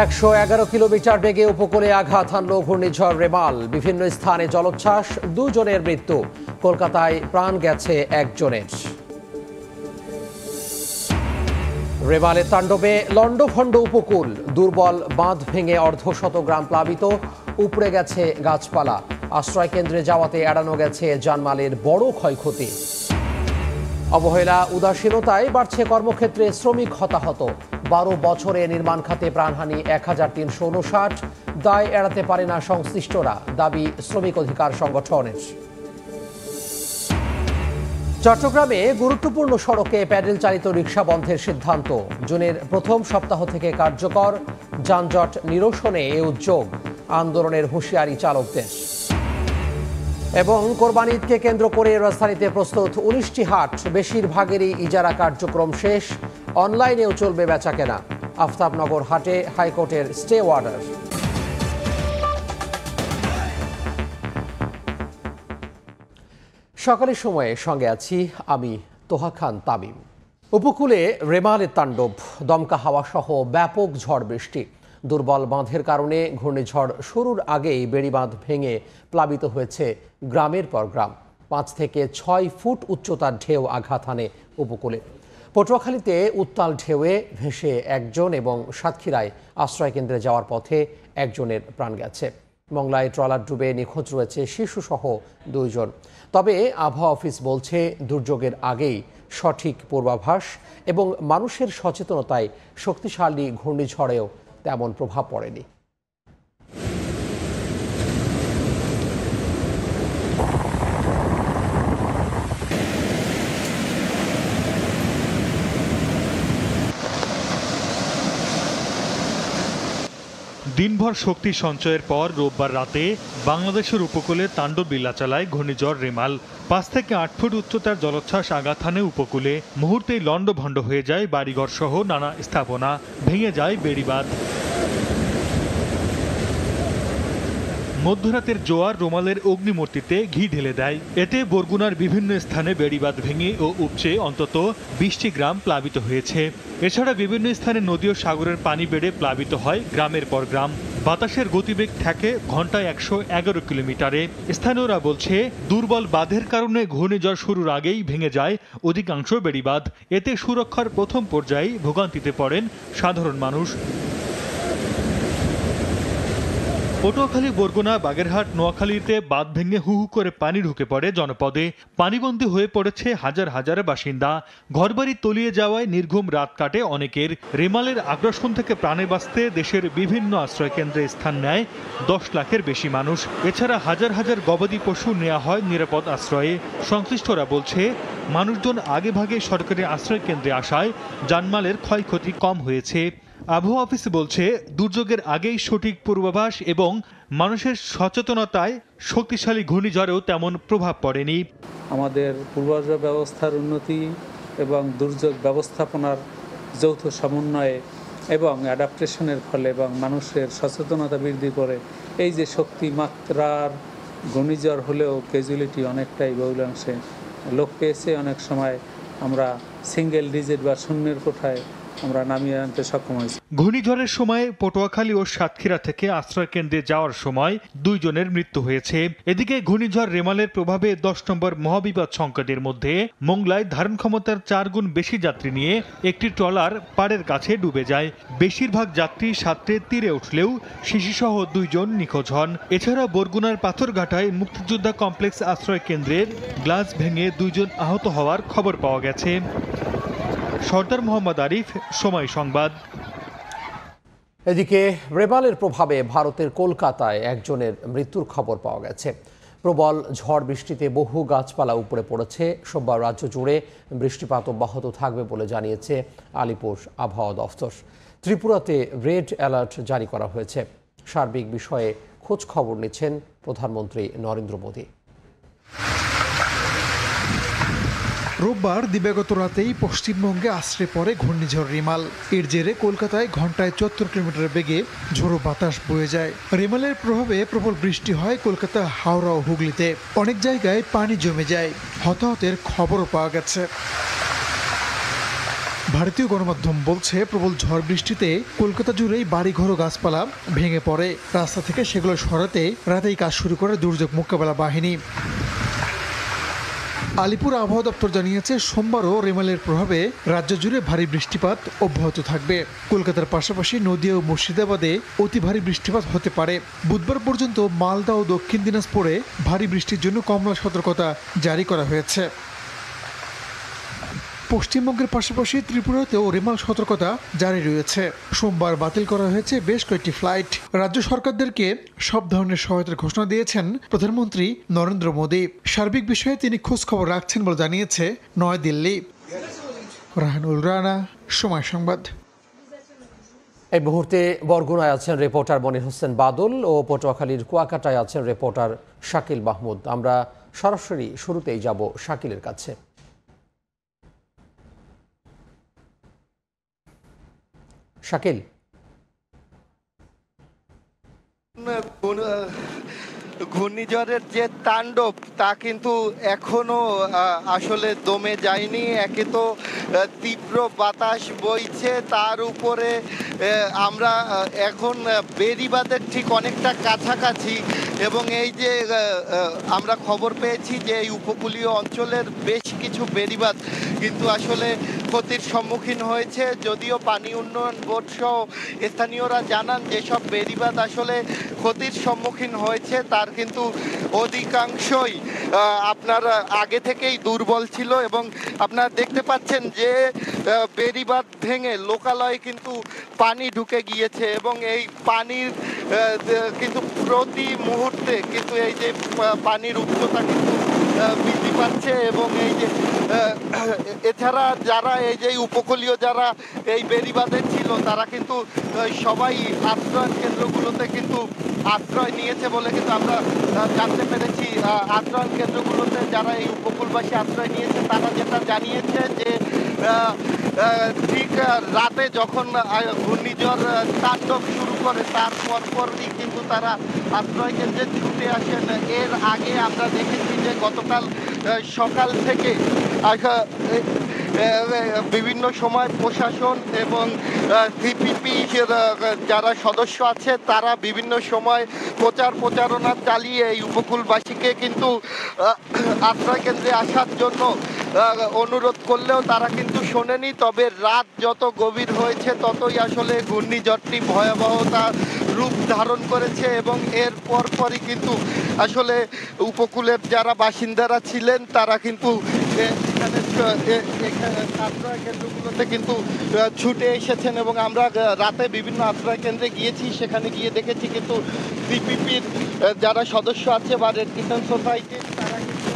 111 kilometre বেগে উপকূলে আঘাত হানল ঘূর্ণিঝড় রেমাল। বিভিন্ন স্থানে জলোচ্ছ্বাস, 2 জনের মৃত্যু। কলকাতায় প্রাণ গেছে একজনের। রেমালের তাণ্ডবে লণ্ডভণ্ড উপকূল, দুর্বল বাঁধ ভেঙে অর্ধশত গ্রাম প্লাবিত, উপড়ে গেছে গাছপালা। আশ্রয় কেন্দ্রে যাওয়াতে এড়ানো গেছে জানমালের বড় ক্ষয়ক্ষতি। অবহেলা, উদাসীনতায় বাড়ছে কর্মক্ষেত্রে শ্রমিক হতাহত। 12 বছরে নির্মাণ খাতে প্রাণহানি 1359। দায় এড়াতে পারে না সংশ্লিষ্টরা, দাবি শ্রমিক অধিকার সংগঠনের। চট্টগ্রামে গুরুত্বপূর্ণ সড়কে প্যাডেল চালিত রিকশা বন্ধের সিদ্ধান্ত। জুনের প্রথম সপ্তাহ থেকে কার্যকর। যানজট নিরসনে এ উদ্যোগ, আন্দোলনের হুঁশিয়ারি চালকদের। এবং কোরবানি ঈদকে কেন্দ্র করে রাজধানীতে প্রস্তুত 19টি হাট। বেশিরভাগেরই ইজারা কার্যক্রম শেষ। অনলাইনেও চলবে বেচাকেনা। আফতাবনগর হাটে হাইকোর্টের স্টে অর্ডার। সকালের সময়ে সঙ্গে আছি আমি তোহা খান তামিম। উপকূলে রেমালের তাণ্ডব, দমকা হাওয়া সহ ব্যাপক ঝড় বৃষ্টি। দুর্বল বাঁধের কারণে ঘূর্ণিঝড় শুরুর আগেই বেড়িবাঁধ ভেঙে প্লাবিত হয়েছে গ্রামের পর গ্রাম। 5 থেকে 6 ফুট উচ্চতার ঢেউ আঘাত হানে উপকূলে। পটুয়াখালীতে উত্তাল ঢেউয়ে ভেসে একজন এবং সাতক্ষীরায় আশ্রয়কেন্দ্রে যাওয়ার পথে একজনের প্রাণ গেছে। মংলায় ট্রলার ডুবে নিখোঁজ রয়েছে শিশুসহ 2 জন। তবে আবহাওয়া অফিস বলছে, দুর্যোগের আগেই সঠিক পূর্বাভাস এবং মানুষের সচেতনতায় শক্তিশালী ঘূর্ণিঝড়েও তেমন প্রভাব পড়েনি। দিনভর শক্তি সঞ্চয়ের পর রোববার রাতে বাংলাদেশের উপকূলে তাণ্ডব লীলা চালায় ঘূর্ণিঝড় রেমাল। 5 থেকে 8 ফুট উচ্চতার জলোচ্ছ্বাস আঘাত হানে উপকূলে। মুহূর্তেই লণ্ডভণ্ড হয়ে যায় বাড়িঘর সহ নানা স্থাপনা, ভেঙে যায় বেড়িবাঁধ। মধ্যরাতের জোয়ার রোমালের অগ্নিমূর্তিতে ঘি ঢেলে দেয়। এতে বরগুনার বিভিন্ন স্থানে বেড়িবাঁধ ভেঙে ও উপচে অন্তত 20টি গ্রাম প্লাবিত হয়েছে। এছাড়া বিভিন্ন স্থানে নদী ও সাগরের পানি বেড়ে প্লাবিত হয় গ্রামের পর গ্রাম। বাতাসের গতিবেগ থাকে ঘন্টায় 111 কিলোমিটারে। স্থানীয়রা বলছে, দুর্বল বাঁধের কারণে ঘূর্ণিঝড় শুরুর আগেই ভেঙে যায় অধিকাংশ বেড়িবাঁধ। এতে সুরক্ষার প্রথম পর্যায়ে ভোগান্তিতে পড়েন সাধারণ মানুষ। পটুয়াখালী, বরগুনা, বাগেরহাট, নোয়াখালীতে বাঁধ ভেঙে হু হু করে পানি ঢুকে পড়ে জনপদে। পানিবন্দী হয়ে পড়েছে হাজার হাজার বাসিন্দা। ঘরবাড়ি তলিয়ে যাওয়ায় নির্ঘুম রাত কাটে অনেকের। রেমালের আগ্রাসন থেকে প্রাণে বাঁচতে দেশের বিভিন্ন আশ্রয়কেন্দ্রে স্থান নেয় 10 লাখের বেশি মানুষ। এছাড়া হাজার হাজার গবাদি পশু নেওয়া হয় নিরাপদ আশ্রয়ে। সংশ্লিষ্টরা বলছে, মানুষজন আগেভাগে সরকারি আশ্রয়কেন্দ্রে আসায় জানমালের ক্ষয়ক্ষতি কম হয়েছে। আবহাওয়া অফিস বলছে, দুর্যোগের আগেই সঠিক পূর্বাভাস এবং মানুষের সচেতনতায় শক্তিশালী ঘূর্ণিঝড়েও তেমন প্রভাব পড়েনি। আমাদের পূর্বাভাস ব্যবস্থার উন্নতি এবং দুর্যোগ ব্যবস্থাপনার যৌথ সমন্বয়ে এবং অ্যাডাপ্টেশনের ফলে এবং মানুষের সচেতনতা বৃদ্ধি করে এই যে শক্তিমাত্রার ঘূর্ণিঝড় হলেও ক্যাজুয়ালিটি অনেকটাই বহুলাংশে লোপ পেয়েছে। অনেক সময় আমরা সিঙ্গেল ডিজিট বা শূন্যের কোঠায় আমরা নামিয়ে আনতে সক্ষম হয়েছি। ঘূর্ণিঝড়ের সময় পটুয়াখালী ও সাতক্ষীরা থেকে আশ্রয়কেন্দ্রে যাওয়ার সময় 2 জনের মৃত্যু হয়েছে। এদিকে ঘূর্ণিঝড় রেমালের প্রভাবে 10 নম্বর মহাবিপদ সংকটের মধ্যে মংলায় ধারণ ক্ষমতার 4 গুণ বেশি যাত্রী নিয়ে একটি ট্রলার পাড়ের কাছে ডুবে যায়। বেশিরভাগ যাত্রী সাঁতরে তীরে উঠলেও শিশুসহ 2 জন নিখোঁজ হন। এছাড়া বরগুনার পাথরঘাটায় মুক্তিযোদ্ধা কমপ্লেক্স আশ্রয়কেন্দ্রের গ্লাস ভেঙে 2 জন আহত হওয়ার খবর পাওয়া গেছে। সর্দার মোহাম্মদ আরিফ, সময় সংবাদ। এদিকে রেমালের প্রভাবে ভারতের কলকাতায় একজনের মৃত্যুর খবর পাওয়া গেছে। প্রবল ঝড় বৃষ্টিতে বহু গাছপালা উপড়ে পড়েছে। সোমবার রাজ্য জুড়ে বৃষ্টিপাত অব্যাহত থাকবে বলে জানিয়েছে আলিপুর আবহাওয়া দফতর। ত্রিপুরাতে রেড অ্যালার্ট জারি করা হয়েছে। সার্বিক বিষয়ে খোঁজ খবর নিচ্ছেন প্রধানমন্ত্রী নরেন্দ্র মোদী। রোববার দিবাগত রাতেই পশ্চিমবঙ্গে আছড়ে পড়ে ঘূর্ণিঝড় রিমাল। এর জেরে কলকাতায় ঘন্টায় 74 কিলোমিটার বেগে ঝোড়ো বাতাস বয়ে যায়। রিমালের প্রভাবে প্রবল বৃষ্টি হয় কলকাতা, হাওড়া ও হুগলিতে। অনেক জায়গায় পানি জমে যায়। হতাহতের খবরও পাওয়া গেছে। ভারতীয় গণমাধ্যম বলছে, প্রবল ঝড় বৃষ্টিতে কলকাতা জুড়েই বাড়িঘর ও গাছপালা ভেঙে পড়ে। রাস্তা থেকে সেগুলো সরাতে রাতেই কাজ শুরু করে দুর্যোগ মোকাবেলা বাহিনী। আলিপুর আবহাওয়া দপ্তর জানিয়েছে, সোমবারও রেমালের প্রভাবে রাজ্য জুড়ে ভারী বৃষ্টিপাত অব্যাহত থাকবে। কলকাতার পাশাপাশি নদিয়া ও মুর্শিদাবাদে অতি ভারী বৃষ্টিপাত হতে পারে। বুধবার পর্যন্ত মালদা ও দক্ষিণ দিনাজপুরে ভারী বৃষ্টির জন্য কমলা সতর্কতা জারি করা হয়েছে। পশ্চিমবঙ্গের পাশাপাশি ত্রিপুরাতেও রেমাল সতর্কতা জারি রয়েছে। সোমবার বাতিল করা হয়েছে বেশ কয়েকটি ফ্লাইট। রাজ্য সরকারদেরকে সব ধরনের সহায়তার ঘোষণা দিয়েছেন প্রধানমন্ত্রী নরেন্দ্র মোদী। সার্বিক বিষয়ে তিনি খোঁজ খবর রাখছেন বলে জানিয়েছে নয়াদিল্লি। রাহানুল রানা, সময় সংবাদ। এই মুহূর্তে বরগুনায় আছেন রিপোর্টার মনির হোসেন বাদল ও পটুয়াখালীর কুয়াকাটায় আছেন রিপোর্টার শাকিল মাহমুদ। আমরা সরাসরি শুরুতেই যাব শাকিলের কাছে। শাকিল, ঘূর্ণিঝড়ের যে তাণ্ডব তা কিন্তু এখনো আসলে দমে যায়নি। একে তো তীব্র বাতাস বইছে, তার উপরে আমরা এখন বেড়িবাঁধের ঠিক অনেকটা কাছাকাছি এবং এই যে আমরা খবর পেয়েছি যে এই উপকূলীয় অঞ্চলের বেশ কিছু বেড়িবাঁধ কিন্তু আসলে ক্ষতির সম্মুখীন হয়েছে। যদিও পানি উন্নয়ন বোর্ড সহ স্থানীয়রা জানান যেসব বেড়িবাঁধ আসলে ক্ষতির সম্মুখীন হয়েছে তার কিন্তু অধিকাংশই আপনার আগে থেকেই দুর্বল ছিল এবং আপনারা দেখতে পাচ্ছেন যে বেড়িবাঁধ ভেঙে লোকালয়ে কিন্তু পানি ঢুকে গিয়েছে এবং এই পানির কিন্তু প্রতি মুহূর্তে কিন্তু এই যে পানির উচ্চতা কিন্তু বৃদ্ধি পাচ্ছে এবং এই যে এছাড়া যারা এই যে উপকূলীয় যারা এই বেড়িবাঁধে ছিল তারা কিন্তু সবাই আশ্রয় কেন্দ্রগুলোতে কিন্তু আশ্রয় নিয়েছে বলে কিন্তু আমরা জানতে পেরেছি। আশ্রয় কেন্দ্রগুলোতে যারা এই উপকূলবাসী আশ্রয় নিয়েছে তারা যেটা জানিয়েছে যে ঠিক রাতে যখন ঘূর্ণিঝড় তাণ্ডব শুরু করে তার পরপরই কিন্তু তারা আশ্রয় কেন্দ্রে ছুটে আসেন। এর আগে আমরা দেখেছি যে গতকাল সকাল থেকে বিভিন্ন সময় প্রশাসন এবং সিপিপি যারা সদস্য আছে তারা বিভিন্ন সময় প্রচারণা চালিয়ে এই উপকূলবাসীকে কিন্তু আশ্রয় কেন্দ্রে আসার জন্য অনুরোধ করলেও তারা কিন্তু শোনেনি। তবে রাত যত গভীর হয়েছে ততই আসলে ঘূর্ণিঝড়টি ভয়াবহতা রূপ ধারণ করেছে এবং এর পরপরই কিন্তু আসলে উপকূলের যারা বাসিন্দারা ছিলেন তারা কিন্তু আশ্রয় কেন্দ্রগুলোতে কিন্তু ছুটে এসেছেন এবং আমরা রাতে বিভিন্ন আশ্রয় কেন্দ্রে গিয়েছি, সেখানে গিয়ে দেখেছি কিন্তু সিপিপির যারা সদস্য আছে বা রেড ক্রিসেন্ট সোসাইটির তারা কিন্তু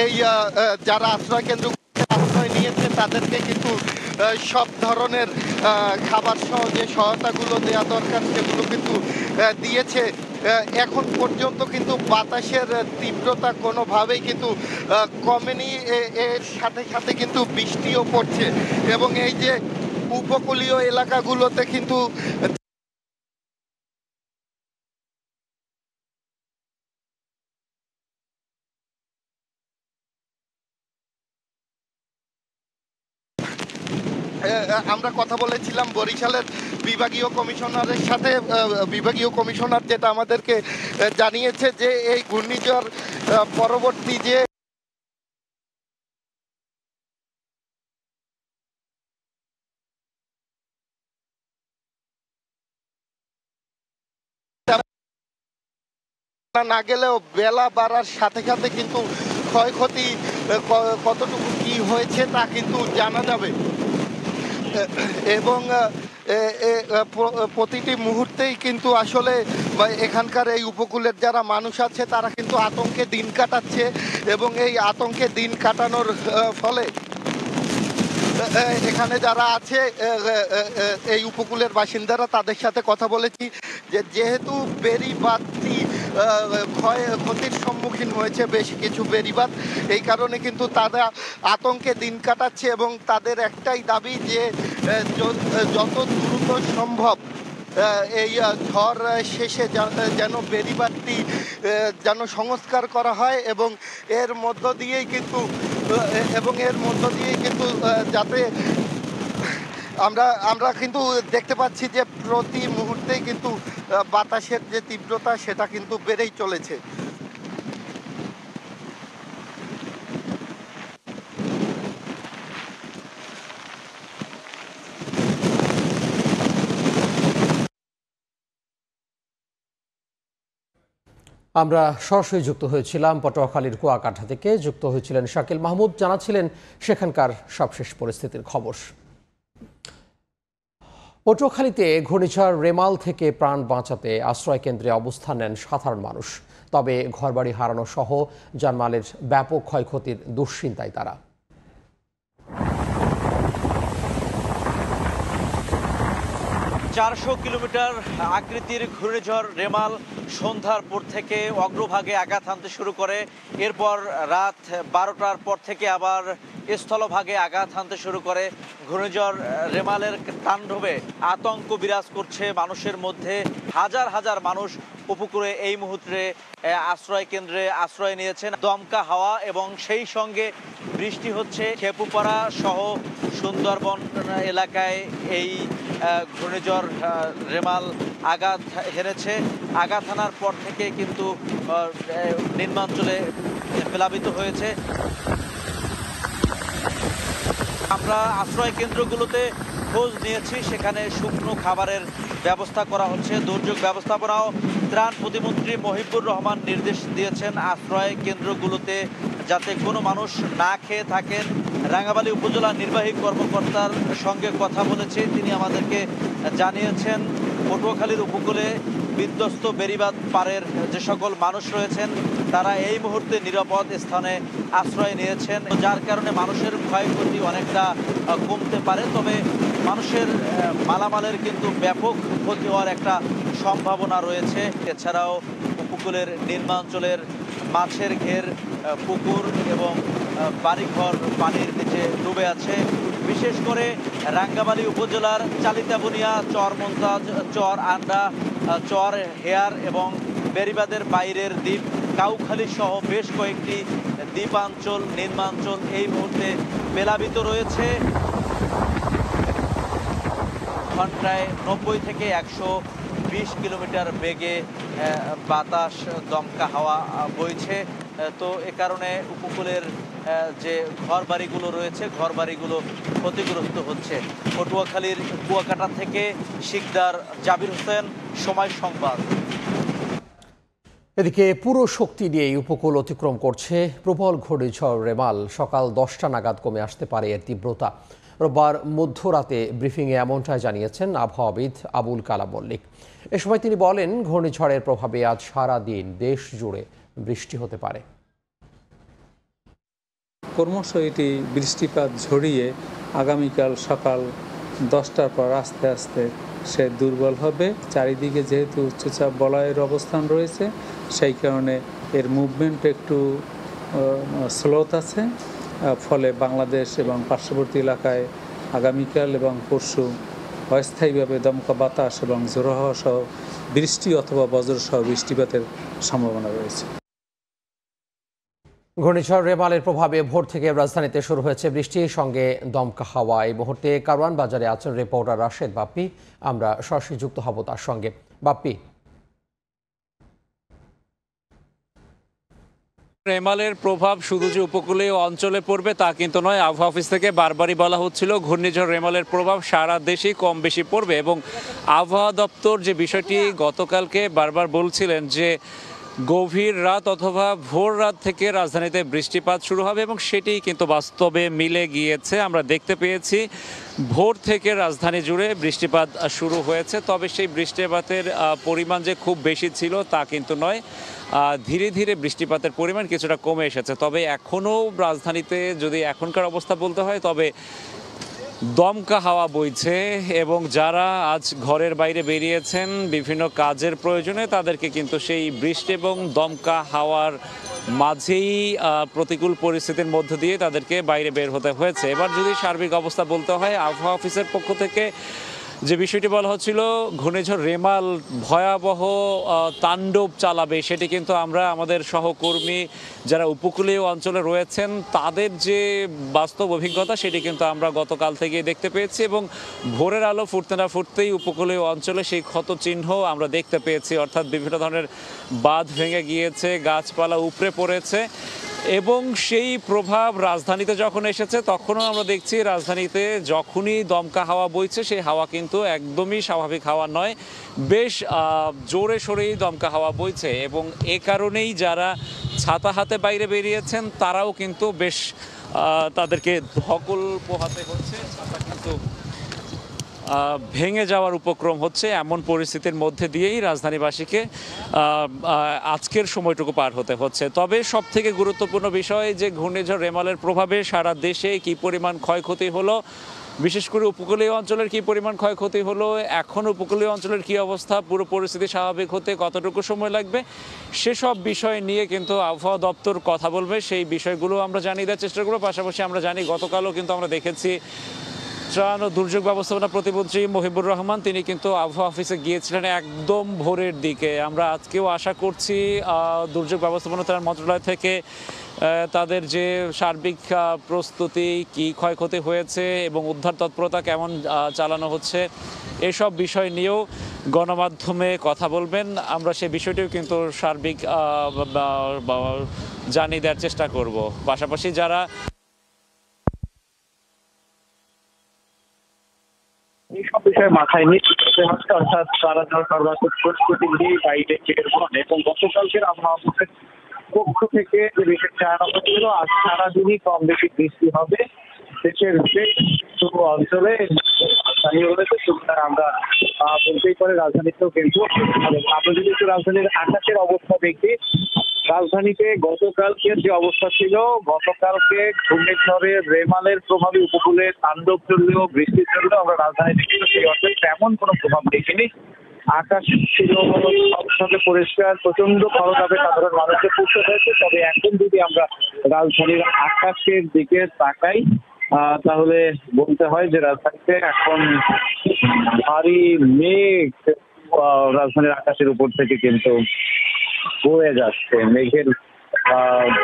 এই যারা আশ্রয় কেন্দ্র আশ্রয় নিয়েছে তাদেরকে কিন্তু সব ধরনের খাবার সহ যে সহায়তাগুলো দেওয়া দরকার সেগুলো কিন্তু দিয়েছে। এখন পর্যন্ত কিন্তু বাতাসের তীব্রতা কোনোভাবেই কিন্তু কমেনি, এর সাথে সাথে কিন্তু বৃষ্টিও পড়ছে এবং এই যে উপকূলীয় এলাকাগুলোতে কিন্তু আমরা কথা বলেছিলাম বরিশালের বিভাগীয় কমিশনারের সাথে। বিভাগীয় কমিশনার যেটা আমাদেরকে জানিয়েছে যে এই ঘূর্ণিঝড় পরবর্তী যে না গেলেও বেলা বাড়ার সাথে সাথে কিন্তু ক্ষয়ক্ষতি কতটুকু কি হয়েছে তা কিন্তু জানা যাবে এবং প্রতিটি মুহূর্তেই কিন্তু আসলে এখানকার এই উপকূলের যারা মানুষ আছে তারা কিন্তু আতঙ্কে দিন কাটাচ্ছে এবং এই আতঙ্কে দিন কাটানোর ফলে এখানে যারা আছে এই উপকূলের বাসিন্দারা তাদের সাথে কথা বলেছি যে যেহেতু বেড়িবাঁধটি ক্ষতির সম্মুখীন হয়েছে বেশ কিছু বেড়িবাঁধ, এই কারণে কিন্তু তারা আতঙ্কে দিন কাটাচ্ছে এবং তাদের একটাই দাবি যে যত দ্রুত সম্ভব এই ঝড় শেষে যেন বেড়িবাঁধটি যেন সংস্কার করা হয় এবং এর মধ্য দিয়েই কিন্তু যাতে আমরা কিন্তু দেখতে পাচ্ছি যে প্রতি মুহূর্তেই কিন্তু বাতাসের যে তীব্রতা সেটা কিন্তু বেড়েই চলেছে। আমরা সরাসরি যুক্ত হয়েছিলাম পটুয়াখালীর কুয়াকাটা থেকে। যুক্ত হয়েছিলেন শাকিল মাহমুদ, জানাচ্ছিলেন সেখানকার সবশেষ পরিস্থিতির খবর। পটুয়াখালীতে ঘূর্ণিঝড় রেমাল থেকে প্রাণ বাঁচাতে আশ্রয় কেন্দ্রে অবস্থান নেন সাধারণ মানুষ। তবে ঘরবাড়ি হারানো সহ জানমালের ব্যাপক ক্ষয়ক্ষতির দুশ্চিন্তায় তারা। 400 কিলোমিটার আকৃতির ঘূর্ণিঝড় রেমাল সন্ধ্যার পর থেকে অগ্রভাগে আঘাত হানতে শুরু করে। এরপর রাত 12টার পর থেকে আবার স্থলভাগে আঘাত হানতে শুরু করে। ঘূর্ণিঝড় রেমালের তাণ্ডবে আতঙ্ক বিরাজ করছে মানুষের মধ্যে। হাজার হাজার মানুষ উপকূলে এই মুহূর্তে আশ্রয় কেন্দ্রে আশ্রয় নিয়েছেন। দমকা হাওয়া এবং সেই সঙ্গে বৃষ্টি হচ্ছে। খেপুপাড়া সহ সুন্দরবন এলাকায় এই ঘূর্ণিঝড় রেমাল আঘাত হেনেছে। আঘাত হানার পর থেকে কিন্তু নিম্নাঞ্চলে প্লাবিত হয়েছে। আমরা আশ্রয় কেন্দ্রগুলোতে খোঁজ নিয়েছি, সেখানে শুকনো খাবারের ব্যবস্থা করা হচ্ছে। দুর্যোগ ব্যবস্থাপনাও ত্রাণ প্রতিমন্ত্রী মহিবুর রহমান নির্দেশ দিয়েছেন আশ্রয় কেন্দ্রগুলোতে যাতে কোনো মানুষ না খেয়ে থাকেন। রাঙ্গামালী উপজেলা নির্বাহী কর্মকর্তার সঙ্গে কথা বলেছি, তিনি আমাদেরকে জানিয়েছেন পটুয়াখালীর উপকূলে বিধ্বস্ত বেড়িবাঁধ পাড়ের যে সকল মানুষ রয়েছেন তারা এই মুহূর্তে নিরাপদ স্থানে আশ্রয় নিয়েছেন, যার কারণে মানুষের ক্ষয়ক্ষতি অনেকটা কমতে পারে। তবে মানুষের মালামালের কিন্তু ব্যাপক ক্ষতি হওয়ার একটা সম্ভাবনা রয়েছে। এছাড়াও উপকূলের নিম্নাঞ্চলের মাছের ঘের, পুকুর এবং বাড়িঘর পানির নিচে ডুবে আছে। বিশেষ করে রাঙ্গামালী উপজেলার চালিতাবুনিয়া, চর মন্তাজ, চর আন্ডা, চর হেয়ার এবং বেড়িবাঁধের বাইরের দ্বীপ কাউখালী সহ বেশ কয়েকটি দ্বীপাঞ্চল, নিম্নাঞ্চল এই মুহূর্তে প্লাবিত রয়েছে। ঘন্টায় 90 থেকে 120 কিলোমিটার বেগে বাতাস, দমকা হাওয়া বইছে। তো এ কারণে উপকূলের যে ঘরবাড়িগুলো রয়েছে ঘরবাড়িগুলো ক্ষতিগ্রস্ত হচ্ছে। পটুয়াখালীর কুয়াকাটা থেকে শিকদার জাবির হোসেন, সময় সংবাদ। এদিকে পুরো শক্তি নিয়েই উপকূল অতিক্রম করছে প্রবল ঘূর্ণিঝড় রেমাল। সকাল 10টা নাগাদ কমে আসতে পারে এর তীব্রতা। রোববার মধ্যরাতে ব্রিফিংয়ে এমনটাই জানিয়েছেন আবহাওয়াবিদ আবুল কালাম মল্লিক। এ সময় তিনি বলেন, ঘূর্ণিঝড়ের প্রভাবে আজ সারা দিন দেশ জুড়ে বৃষ্টি হতে পারে। ক্রমশ এটি বৃষ্টিপাত ঝরিয়ে আগামীকাল সকাল 10টার পর আস্তে আস্তে সে দুর্বল হবে। চারিদিকে যেহেতু উচ্চচাপ বলয়ের অবস্থান রয়েছে, সেই কারণে এর মুভমেন্ট একটু স্লোত আছে। ফলে বাংলাদেশ এবং পার্শ্ববর্তী এলাকায় আগামীকাল এবং পরশু অস্থায়ীভাবে দমকা বাতাস এবং ঝোড়ো হাওয়া সহ বৃষ্টি অথবা বজ্রসহ বৃষ্টিপাতের সম্ভাবনা রয়েছে। ঘূর্ণিঝড় রেমালের প্রভাবে ভোর থেকে রাজধানীতে শুরু হয়েছে বৃষ্টির সঙ্গে দমকা হাওয়া। এই মুহূর্তে কারওয়ান বাজারে আছেন রিপোর্টার রাশেদ বাপ্পি। আমরা সরাসরি যুক্ত হব তার সঙ্গে। বাপ্পি, রেমালের প্রভাব শুধু যে উপকূলীয় অঞ্চলে পড়বে তা কিন্তু নয়। আবহাওয়া অফিস থেকে বারবারই বলা হচ্ছিল ঘূর্ণিঝড় রেমালের প্রভাব সারা দেশেই কম বেশি পড়বে এবং আবহাওয়া দপ্তর যে বিষয়টি গতকালকে বারবার বলছিলেন যে গভীর রাত অথবা ভোর রাত থেকে রাজধানীতে বৃষ্টিপাত শুরু হবে এবং সেটি কিন্তু বাস্তবে মিলে গিয়েছে। আমরা দেখতে পেয়েছি ভোর থেকে রাজধানী জুড়ে বৃষ্টিপাত শুরু হয়েছে। তবে সেই বৃষ্টিপাতের পরিমাণ যে খুব বেশি ছিল তা কিন্তু নয়। ধীরে ধীরে বৃষ্টিপাতের পরিমাণ কিছুটা কমে এসেছে। তবে এখনও রাজধানীতে যদি এখনকার অবস্থা বলতে হয় তবে দমকা হাওয়া বইছে এবং যারা আজ ঘরের বাইরে বেরিয়েছেন বিভিন্ন কাজের প্রয়োজনে তাদেরকে কিন্তু সেই বৃষ্টি এবং দমকা হাওয়ার মাঝেই প্রতিকূল পরিস্থিতির মধ্য দিয়ে তাদেরকে বাইরে বের হতে হয়েছে। এবার যদি সার্বিক অবস্থা বলতে হয়, আবহাওয়া অফিসের পক্ষ থেকে যে বিষয়টি বলা হচ্ছিল ঘূর্ণিঝড় রেমাল ভয়াবহ তাণ্ডব চালাবে, সেটি কিন্তু আমরা আমাদের সহকর্মী যারা উপকূলীয় অঞ্চলে রয়েছেন তাদের যে বাস্তব অভিজ্ঞতা সেটি কিন্তু আমরা গতকাল থেকে দেখতে পেয়েছি, এবং ভোরের আলো ফুটতে না ফুটতেই উপকূলীয় অঞ্চলে সেই ক্ষত চিহ্ন আমরা দেখতে পেয়েছি। অর্থাৎ বিভিন্ন ধরনের বাঁধ ভেঙে গিয়েছে, গাছপালা উপড়ে পড়েছে, এবং সেই প্রভাব রাজধানীতে যখন এসেছে তখনও আমরা দেখছি রাজধানীতে যখনই দমকা হাওয়া বইছে সেই হাওয়া কিন্তু একদমই স্বাভাবিক হাওয়া নয়, বেশ জোরে সোরেই দমকা হাওয়া বইছে, এবং এ কারণেই যারা ছাতা হাতে বাইরে বেরিয়েছেন তারাও কিন্তু বেশ তাদেরকে ধকল পোহাতে হচ্ছে, ছাতা কিন্তু ভেঙে যাওয়ার উপক্রম হচ্ছে। এমন পরিস্থিতির মধ্যে দিয়েই রাজধানীবাসীকে আজকের সময়টুকু পার হতে হচ্ছে। তবে সব থেকে গুরুত্বপূর্ণ বিষয় যে ঘূর্ণিঝড় রেমালের প্রভাবে সারা দেশে কি পরিমাণ ক্ষয়ক্ষতি হলো, বিশেষ করে উপকূলীয় অঞ্চলের কি পরিমাণ ক্ষয়ক্ষতি হলো, এখন উপকূলীয় অঞ্চলের কি অবস্থা, পুরো পরিস্থিতি স্বাভাবিক হতে কতটুকু সময় লাগবে, সেসব বিষয় নিয়ে কিন্তু আবহাওয়া দপ্তর কথা বলবে। সেই বিষয়গুলো আমরা জানিয়ে দেওয়ার চেষ্টা করবো। পাশাপাশি আমরা জানি গতকালও কিন্তু আমরা দেখেছি ত্রাণ ও দুর্যোগ ব্যবস্থাপনা প্রতিমন্ত্রী মহিবুর রহমান তিনি কিন্তু আবহাওয়া অফিসে গিয়েছিলেন একদম ভোরের দিকে। আমরা আজকেও আশা করছি দুর্যোগ ব্যবস্থাপনা ত্রাণ মন্ত্রণালয় থেকে তাদের যে সার্বিক প্রস্তুতি, কি ক্ষয়ক্ষতি হয়েছে এবং উদ্ধার তৎপরতা কেমন চালানো হচ্ছে, এসব বিষয় নিয়েও গণমাধ্যমে কথা বলবেন। আমরা সেই বিষয়টিও কিন্তু সার্বিক জানিয়ে দেওয়ার চেষ্টা করব। পাশাপাশি যারা এইসব বিষয়ে মাথায় নিয়ে হচ্ছে, অর্থাৎ তারা সর্বাত্মক প্রস্তুতি নিয়ে বাইরে বের হন, এবং গতকালকের আবহাওয়া অফিসের পক্ষ থেকে যে বিষয়টি জানানো হচ্ছিল আজ সারাদিনই কম বেশি বৃষ্টি হবে দেশের বেশ কিছু অঞ্চলে। আমরা বলতেই পারে রাজধানীতেও কিন্তু আমরা যদি একটু রাজধানীর আকাশের অবস্থা দেখি, রাজধানীতে গতকালকে যে অবস্থা ছিল, গতকালকে ঘূর্ণিঝড়ের রেমালের প্রভাবে উপকূলে তাণ্ডব চললেও বৃষ্টি চললেও আমরা রাজধানীতে কিন্তু সেই অর্থে তেমন কোনো প্রভাব দেখিনি। আকাশ ছিল সবসময় পরিষ্কার, প্রচন্ড খরতাপে সাধারণ মানুষকে পুষতে হয়েছে। তবে এখন যদি আমরা রাজধানীর আকাশের দিকে তাকাই তাহলে বলতে হয় যে রাজধানীতে এখন ভারী মেঘ রাজধানীর আকাশের উপর থেকে কিন্তু বয়ে যাচ্ছে, মেঘের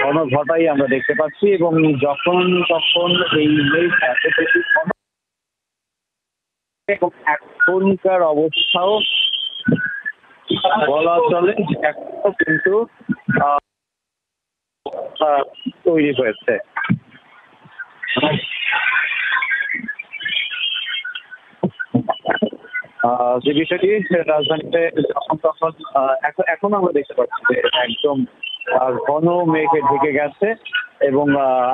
ঘন ঘটাই আমরা দেখতে পাচ্ছি, এবং যখন তখন এই মেঘ এত বেশি ঘন, এবং এখনকার অবস্থাও বলা চলে যে এখনো কিন্তু তৈরি হয়েছে। যে বিষয়টি রাজধানীতে যখন তখন এখন আমরা দেখতে পাচ্ছি যে একদম ঘন মেঘে ঢেকে গেছে, এবং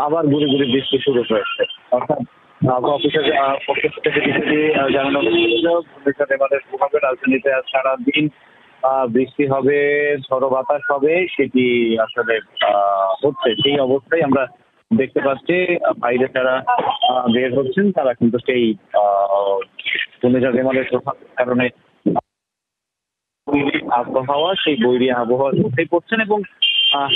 আবার গুড়ি গুড়ি বৃষ্টি শুরু হয়েছে। অর্থাৎ আবহাওয়া অফিসের পক্ষ থেকে বিষয়টি জানানো হয়েছিল ঘূর্ণিঝড় রেমালের প্রভাবে রাজধানীতে সারাদিন বৃষ্টি হবে, ঝড়ো বাতাস হবে, সেটি আসলে হচ্ছে। সেই অবস্থায় আমরা দেখতে পাচ্ছি বাইরে যারা বের হচ্ছেন তারা কিন্তু সেই ঘূর্ণিঝড় রেমালের প্রভাবের কারণে আবহাওয়া, সেই বৈরী আবহাওয়ার মধ্যেই পড়ছেন। এবং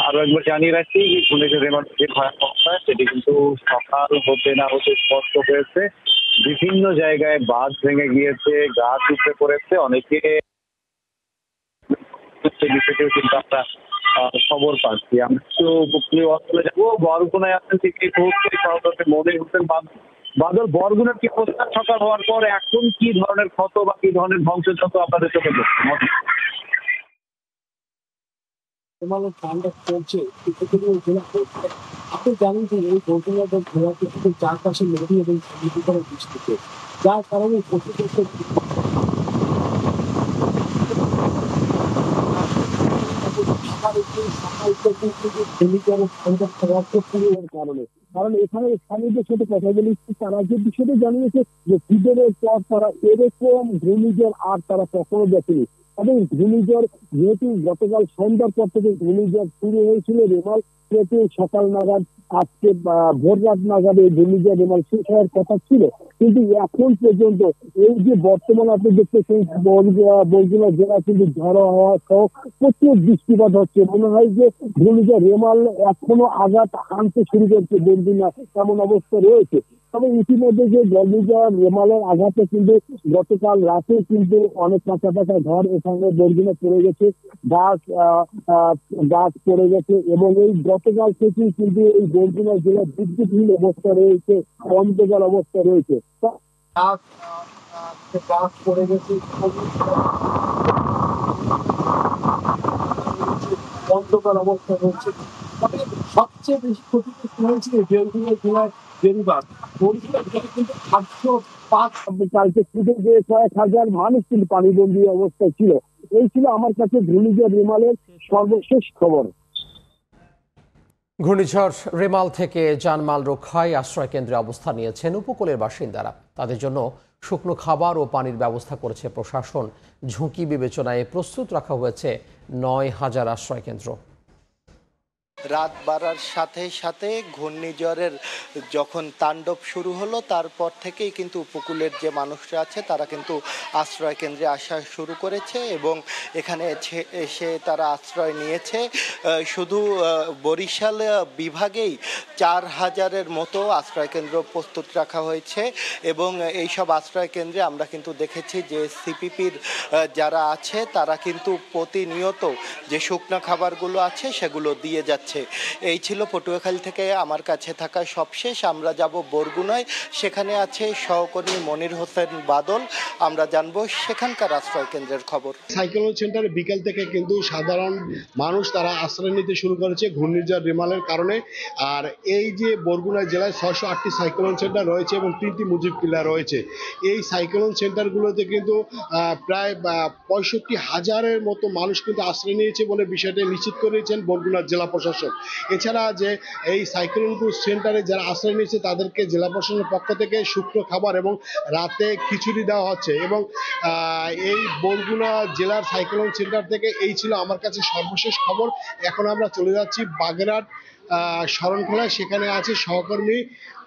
আরো একবার জানিয়ে রাখছি যে ঘূর্ণিঝড় রেমালের যে ভয়াবহতা সেটি কিন্তু সকাল হতে না হতে স্পষ্ট হয়েছে। বিভিন্ন জায়গায় বাঁধ ভেঙে গিয়েছে, গাছ উপড়ে পড়েছে, অনেকে বিষয়টিও কিন্তু আমরা খবর পাচ্ছি। আমরা একটু উপকূলীয় অঞ্চলে যাবো, বরগুনায় আছেন থেকে সহকর্মী মনির হোসেন বাদল। বরগুনার কি অবস্থা সকাল হওয়ার পর এখন কি ধরনের ক্ষত বা কি ধরনের ধ্বংসযজ্ঞ আপনাদের চোখে পড়ছে? আপনি জানেন যে এই বরগুনার ঘোড়াতে চারপাশে নদী এবং বৃষ্টিতে, যার কারণে কারণ এখানে স্থানীয়দের সাথে কথা বলেছি, তারা যে বিষয়টা জানিয়েছে যে বিদ্যুতের পর তারা এরকম ঘূর্ণিঝড় আর তারা কখনো দেখেনি। তবে ঘূর্ণিঝড় যেহেতু গতকাল সন্ধ্যার পর থেকে ঘূর্ণিঝড় শুরু হয়েছিল, রেমাল যেহেতু সকাল নাগাদ আজকে ভোর রাত নাগাদ এই ঘূর্ণিঝড় রেমাল শেষ হওয়ার কথা ছিল, কিন্তু এখন পর্যন্ত এই যে বর্তমানে আপনি দেখতেছেন বরগুনা জেলা কিন্তু ঝড়ো হওয়া সহ প্রচুর বৃষ্টিপাত হচ্ছে। মনে হয় যে ঘূর্ণিঝড় রেমাল এখনো আঘাত আনতে শুরু করছে বরগুনা, এমন অবস্থা রয়েছে। তবে ইতিমধ্যে যে ঘূর্ণিঝড় রেমালের আঘাতে কিন্তু গতকাল রাতে কিন্তু অনেক কাঁচা পাকা ঘর এখানে বরগুনা পড়ে গেছে, গাছ পড়ে গেছে এবং এই গতকাল থেকেই কিন্তু এই বরগুনা জেলা বিদ্যুৎহীন অবস্থা রয়েছে, অন্ধকার অবস্থা রয়েছে। গাছ পড়ে গেছে, অন্ধকার অবস্থা রয়েছে। তবে সবচেয়ে বেশি ক্ষতিগ্রস্ত হয়েছে বেলগুনা জেলায় বেড়িবাঁধ। বরগুনা জেলায় কিন্তু 805 কালকে ছুটে গিয়ে কয়েক হাজার মানুষ কিন্তু পানিবন্দী অবস্থায় ছিল। এই ছিল আমার কাছে ঘূর্ণিঝড় রেমালের সর্বশেষ খবর। ঘূর্ণিঝড় রেমাল থেকে জানমাল রক্ষায় আশ্রয় কেন্দ্রে অবস্থান নিয়েছেন উপকূলের বাসিন্দারা। তাদের জন্য শুকনো খাবার ও পানির ব্যবস্থা করেছে প্রশাসন। ঝুঁকি বিবেচনায় প্রস্তুত রাখা হয়েছে ৯,০০০ আশ্রয় কেন্দ্র। রাত বাড়ার সাথে সাথে ঘূর্ণিঝড়ের যখন তাণ্ডব শুরু হলো তারপর থেকেই কিন্তু উপকূলের যে মানুষরা আছে তারা কিন্তু আশ্রয় কেন্দ্রে আসা শুরু করেছে এবং এখানে এসে তারা আশ্রয় নিয়েছে। শুধু বরিশাল বিভাগেই ৪,০০০-এর মতো আশ্রয় কেন্দ্র প্রস্তুত রাখা হয়েছে এবং এইসব আশ্রয় কেন্দ্রে আমরা কিন্তু দেখেছি যে সিপিপির যারা আছে তারা কিন্তু প্রতিনিয়ত যে শুকনো খাবারগুলো আছে সেগুলো দিয়ে যাচ্ছে। এই ছিল পটুয়াখালী থেকে আমার কাছে থাকা সবশেষ। আমরা যাব বরগুনায়, সেখানে আছে সহকর্মী মনির হোসেন বাদল। আমরা জানবো সেখানকার আশ্রয় কেন্দ্রের খবর। সাইক্লোন সেন্টারে বিকেল থেকে কিন্তু সাধারণ মানুষ তারা আশ্রয় নিতে শুরু করেছে ঘূর্ণিঝড় রিমালের কারণে। আর এই যে বরগুনা জেলায় ৬০৮টি সাইক্লোন সেন্টার রয়েছে এবং 3টি মুজিব কিল্লা রয়েছে। এই সাইক্লোন সেন্টারগুলোতে কিন্তু প্রায় ৬৫,০০০-এর মতো মানুষ কিন্তু আশ্রয় নিয়েছে বলে বিষয়টি নিশ্চিত করেছেন বরগুনা জেলা প্রশাসন। এছাড়া যে এই সাইক্লোন সেন্টারে যারা আশ্রয় নিয়েছে তাদেরকে জেলা প্রশাসনের পক্ষ থেকে শুকনো খাবার এবং রাতে খিচুড়ি দেওয়া হচ্ছে এবং এই বরগুনা জেলার সাইক্লোন সেন্টার থেকে এই ছিল আমার কাছে সর্বশেষ খবর। এখন আমরা চলে যাচ্ছি বাগেরহাট শরণখোলায়, সেখানে আছে সহকর্মী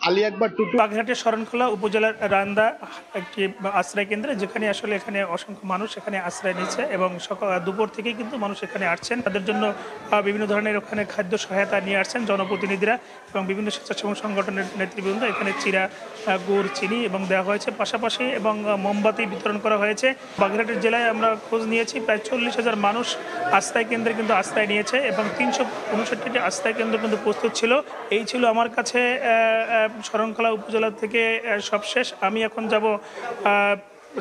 আলী আকবর টুটু। বাগেরহাটের শরণখোলা উপজেলার রান্দা একটি আশ্রয় কেন্দ্রে, যেখানে আসলে এখানে অসংখ্য মানুষ এখানে আশ্রয় নিচ্ছে এবং দুপুর থেকেই কিন্তু মানুষ এখানে আসছেন। তাদের জন্য বিভিন্ন ধরনের ওখানে খাদ্য সহায়তা নিয়ে আসছেন জনপ্রতিনিধিরা এবং বিভিন্ন স্বেচ্ছাসেবক সংগঠনের নেতৃবৃন্দ। এখানে চিরা, গুড়, চিনি এবং দেওয়া হয়েছে, পাশাপাশি এবং মোমবাতি বিতরণ করা হয়েছে। বাগেরহাটের জেলায় আমরা খোঁজ নিয়েছি প্রায় ৪০,০০০ মানুষ আশ্রয় কেন্দ্রে কিন্তু আশ্রয় নিয়েছে এবং ৩৬৯টি আশ্রয় কেন্দ্র কিন্তু প্রস্তুত ছিল। এই ছিল আমার কাছে শরণখোলা উপজেলা থেকে সবশেষ। আমি এখন যাব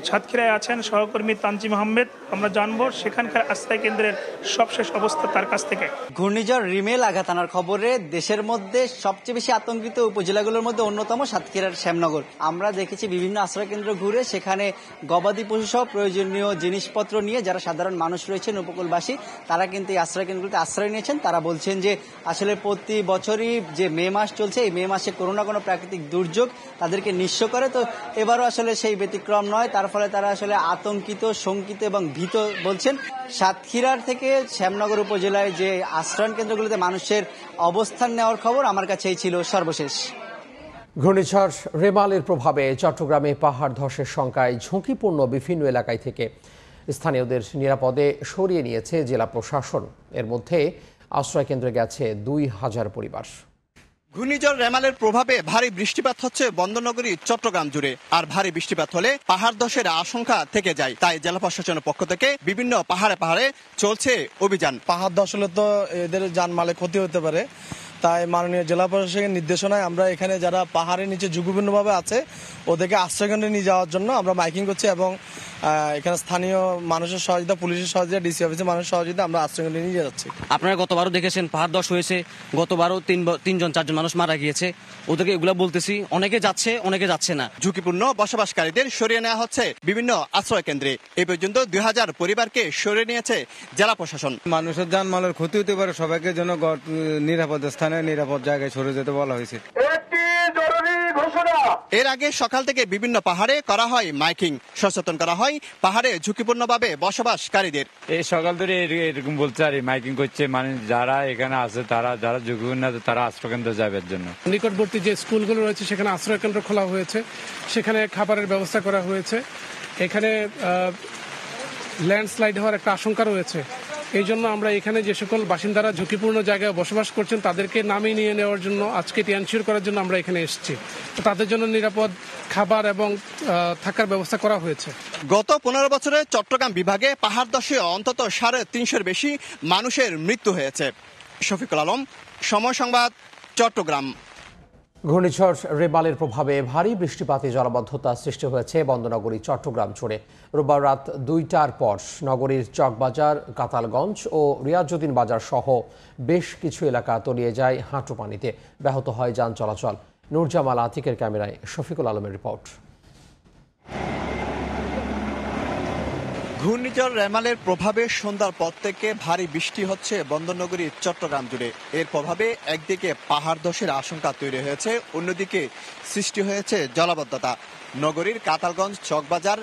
সাতক্ষীরায় আছেন সহকর্মী তানজিম আহমেদ, আমরা জানবো সেখানকার আশ্রয় কেন্দ্রের সবশেষ অবস্থা তার কাছ থেকে। ঘূর্ণিঝড় রিমেল আঘাত আনার খবরে দেশের মধ্যে সবচেয়ে বেশি আতঙ্কিত উপজেলাগুলোর মধ্যে অন্যতম সাতক্ষীরার শ্যামনগর। আমরা দেখেছি বিভিন্ন আশ্রয় কেন্দ্র ঘুরে সেখানে গবাদি পশু সহ প্রয়োজনীয় জিনিসপত্র নিয়ে যারা সাধারণ মানুষ রয়েছেন উপকূলবাসী তারা কিন্তু এই আশ্রয় কেন্দ্রগুলোতে আশ্রয় নিয়েছেন। তারা বলছেন যে আসলে প্রতি বছরই যে মে মাস চলছে, এই মে মাসে কোনো না কোনো প্রাকৃতিক দুর্যোগ তাদেরকে নিঃস্ব করে, তো এবারও আসলে সেই ব্যতিক্রম নয়। তার ফলে তারা আসলে আতঙ্কিত, শঙ্কিত এবং ভীত বলছেন। সাতক্ষীরার থেকে শ্যামনগর উপজেলায় যে আশ্রয় কেন্দ্রগুলোতে মানুষের অবস্থান নেওয়ার খবর আমার কাছেই ছিল সর্বশেষ। ঘূর্ণিঝড় রেমালের প্রভাবে চট্টগ্রামে পাহাড় ধসের শঙ্কায় ঝুঁকিপূর্ণ বিভিন্ন এলাকায় থেকে স্থানীয়দের নিরাপদে সরিয়ে নিয়েছে জেলা প্রশাসন। এর মধ্যে আশ্রয় কেন্দ্রে গেছে ২,০০০ পরিবার। ঘূর্ণিঝড় রেমালের প্রভাবে ভারী বৃষ্টিপাত হচ্ছে বন্দরনগরী চট্টগ্রাম জুড়ে। আর ভারী বৃষ্টিপাত হলে পাহাড় ধসের আশঙ্কা থেকে যায়, তাই জেলা প্রশাসনের পক্ষ থেকে বিভিন্ন পাহাড়ে পাহাড়ে চলছে অভিযান। পাহাড় ধস হলে তো এদের জানমালে ক্ষতি হতে পারে, তাই মাননীয় জেলা প্রশাসকের নির্দেশনায় আমরা এখানে যারা পাহাড়ের নিচে ঝুঁকিপূর্ণভাবে আছে ওদেরকে আশ্রয়কেন্দ্রে নিয়ে যাওয়ার জন্য আমরা মাইকিং করছি এবং এখানে স্থানীয় মানুষের সহযোগিতা, পুলিশের সহযোগিতা, ডিসি অফিসের মানুষের সহযোগিতা আমরা আশ্রয়কেন্দ্রে নিয়ে যাচ্ছি। আপনারা গতবারও দেখেছেন পাহাড় ধস হয়েছে, গতবারও 3-4জন মানুষ মারা গিয়েছে। ওদেরকে এগুলা বলতেছি, অনেকে যাচ্ছে অনেকে যাচ্ছে না। ঝুঁকিপূর্ণ বসবাসকারীদের সরিয়ে নেওয়া হচ্ছে বিভিন্ন আশ্রয় কেন্দ্রে। এই পর্যন্ত ২,০০০ পরিবারকে সরিয়ে নিয়েছে জেলা প্রশাসন। মানুষের জানমালের ক্ষতি হতে পারে, সবাইকে যেন নিরাপদ স্থানে নিরাপদ জায়গায় সরে যেতে বলা হয়েছে। এর আগে সকাল থেকে বিভিন্ন পাহাড়ে করা হয় মাইকিং, সচেতন করা হয় পাহাড়ে ঝুঁকিপূর্ণভাবে বসবাসকারীদের। এই সকাল ধরে এরকম বলছে আর মাইকিং করছে, মানে যারা এখানে আছে তারা যারা ঝুঁকিপূর্ণ তারা আশ্রয় কেন্দ্রে যাবার জন্য। নিকটবর্তী যে স্কুলগুলো রয়েছে সেখানে আশ্রয় কেন্দ্র খোলা হয়েছে, সেখানে খাবারের ব্যবস্থা করা হয়েছে। এখানে ল্যান্ডস্লাইড হওয়ার একটা আশঙ্কা রয়েছে, এই জন্য আমরা এখানে যে সকল বাসিন্দারা ঝুঁকিপূর্ণ জায়গায় বসবাস করছেন তাদেরকে নামিয়ে নিয়ে নেওয়ার জন্য আজকে এটি এনশিওর করার জন্য আমরা এখানে এসেছি। তাদের জন্য নিরাপদ খাবার এবং থাকার ব্যবস্থা করা হয়েছে। গত 15 বছরে চট্টগ্রাম বিভাগে পাহাড় ধসে অন্তত 350-এর বেশি মানুষের মৃত্যু হয়েছে। শফিকুল আলম, সময় সংবাদ, চট্টগ্রাম। ঘূর্ণিঝড় রেমালের প্রভাবে ভারী বৃষ্টিপাতে জলাবদ্ধতা সৃষ্টি হয়েছে বন্দরনগরী চট্টগ্রাম জুড়ে। রোববার রাত 2টার পর নগরীর চকবাজার, কাতালগঞ্জ ও রিয়াজউদ্দিন বাজার সহ বেশ কিছু এলাকা তলিয়ে যায় হাঁটু পানিতে। ব্যাহত হয় যান চলাচল। নূরজামাল আতিকের ক্যামেরায় শফিকুল আলমের রিপোর্ট। ঘূর্ণিঝড় রেমালের প্রভাবে সন্ধ্যার পর থেকে ভারী বৃষ্টি হচ্ছে বন্দরনগরী চট্টগ্রাম জুড়ে। এর প্রভাবে একদিকে পাহাড় ধসের আশঙ্কা তৈরি হয়েছে, অন্যদিকে সৃষ্টি হয়েছে জলাবদ্ধতা। নগরীর কাতালগঞ্জ, চকবাজার,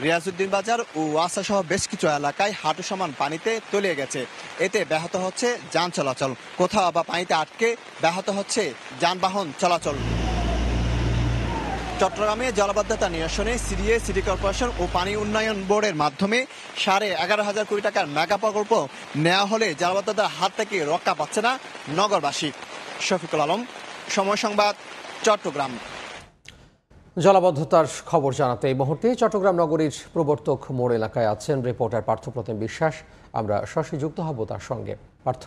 রিয়াজউদ্দিন বাজার ও ওয়াসা সহ বেশ কিছু এলাকায় হাঁটু সমান পানিতে তলিয়ে গেছে। এতে ব্যাহত হচ্ছে যান চলাচল, কোথাও বা পানিতে আটকে ব্যাহত হচ্ছে যানবাহন চলাচল। চট্টগ্রামে জলাবদ্ধতা নিরসনে সিডিএ, সিটি কর্পোরেশন ও পানি উন্নয়ন বোর্ডের মাধ্যমে 11,500 কোটি টাকার মেগা প্রকল্প নেওয়া হলে জলাবদ্ধতার হাত থেকে রক্ষা পাচ্ছে না নগরবাসী। শফিকুল আলম, সময় সংবাদ, চট্টগ্রাম। জলাবদ্ধতার খবর জানাতে এই মুহূর্তে চট্টগ্রাম নগরীর প্রবর্তক মোড় এলাকায় আছেন রিপোর্টার পার্থপ্রতিম বিশ্বাস। আমরা সরাসরি যুক্ত হব তার সঙ্গে। পার্থ,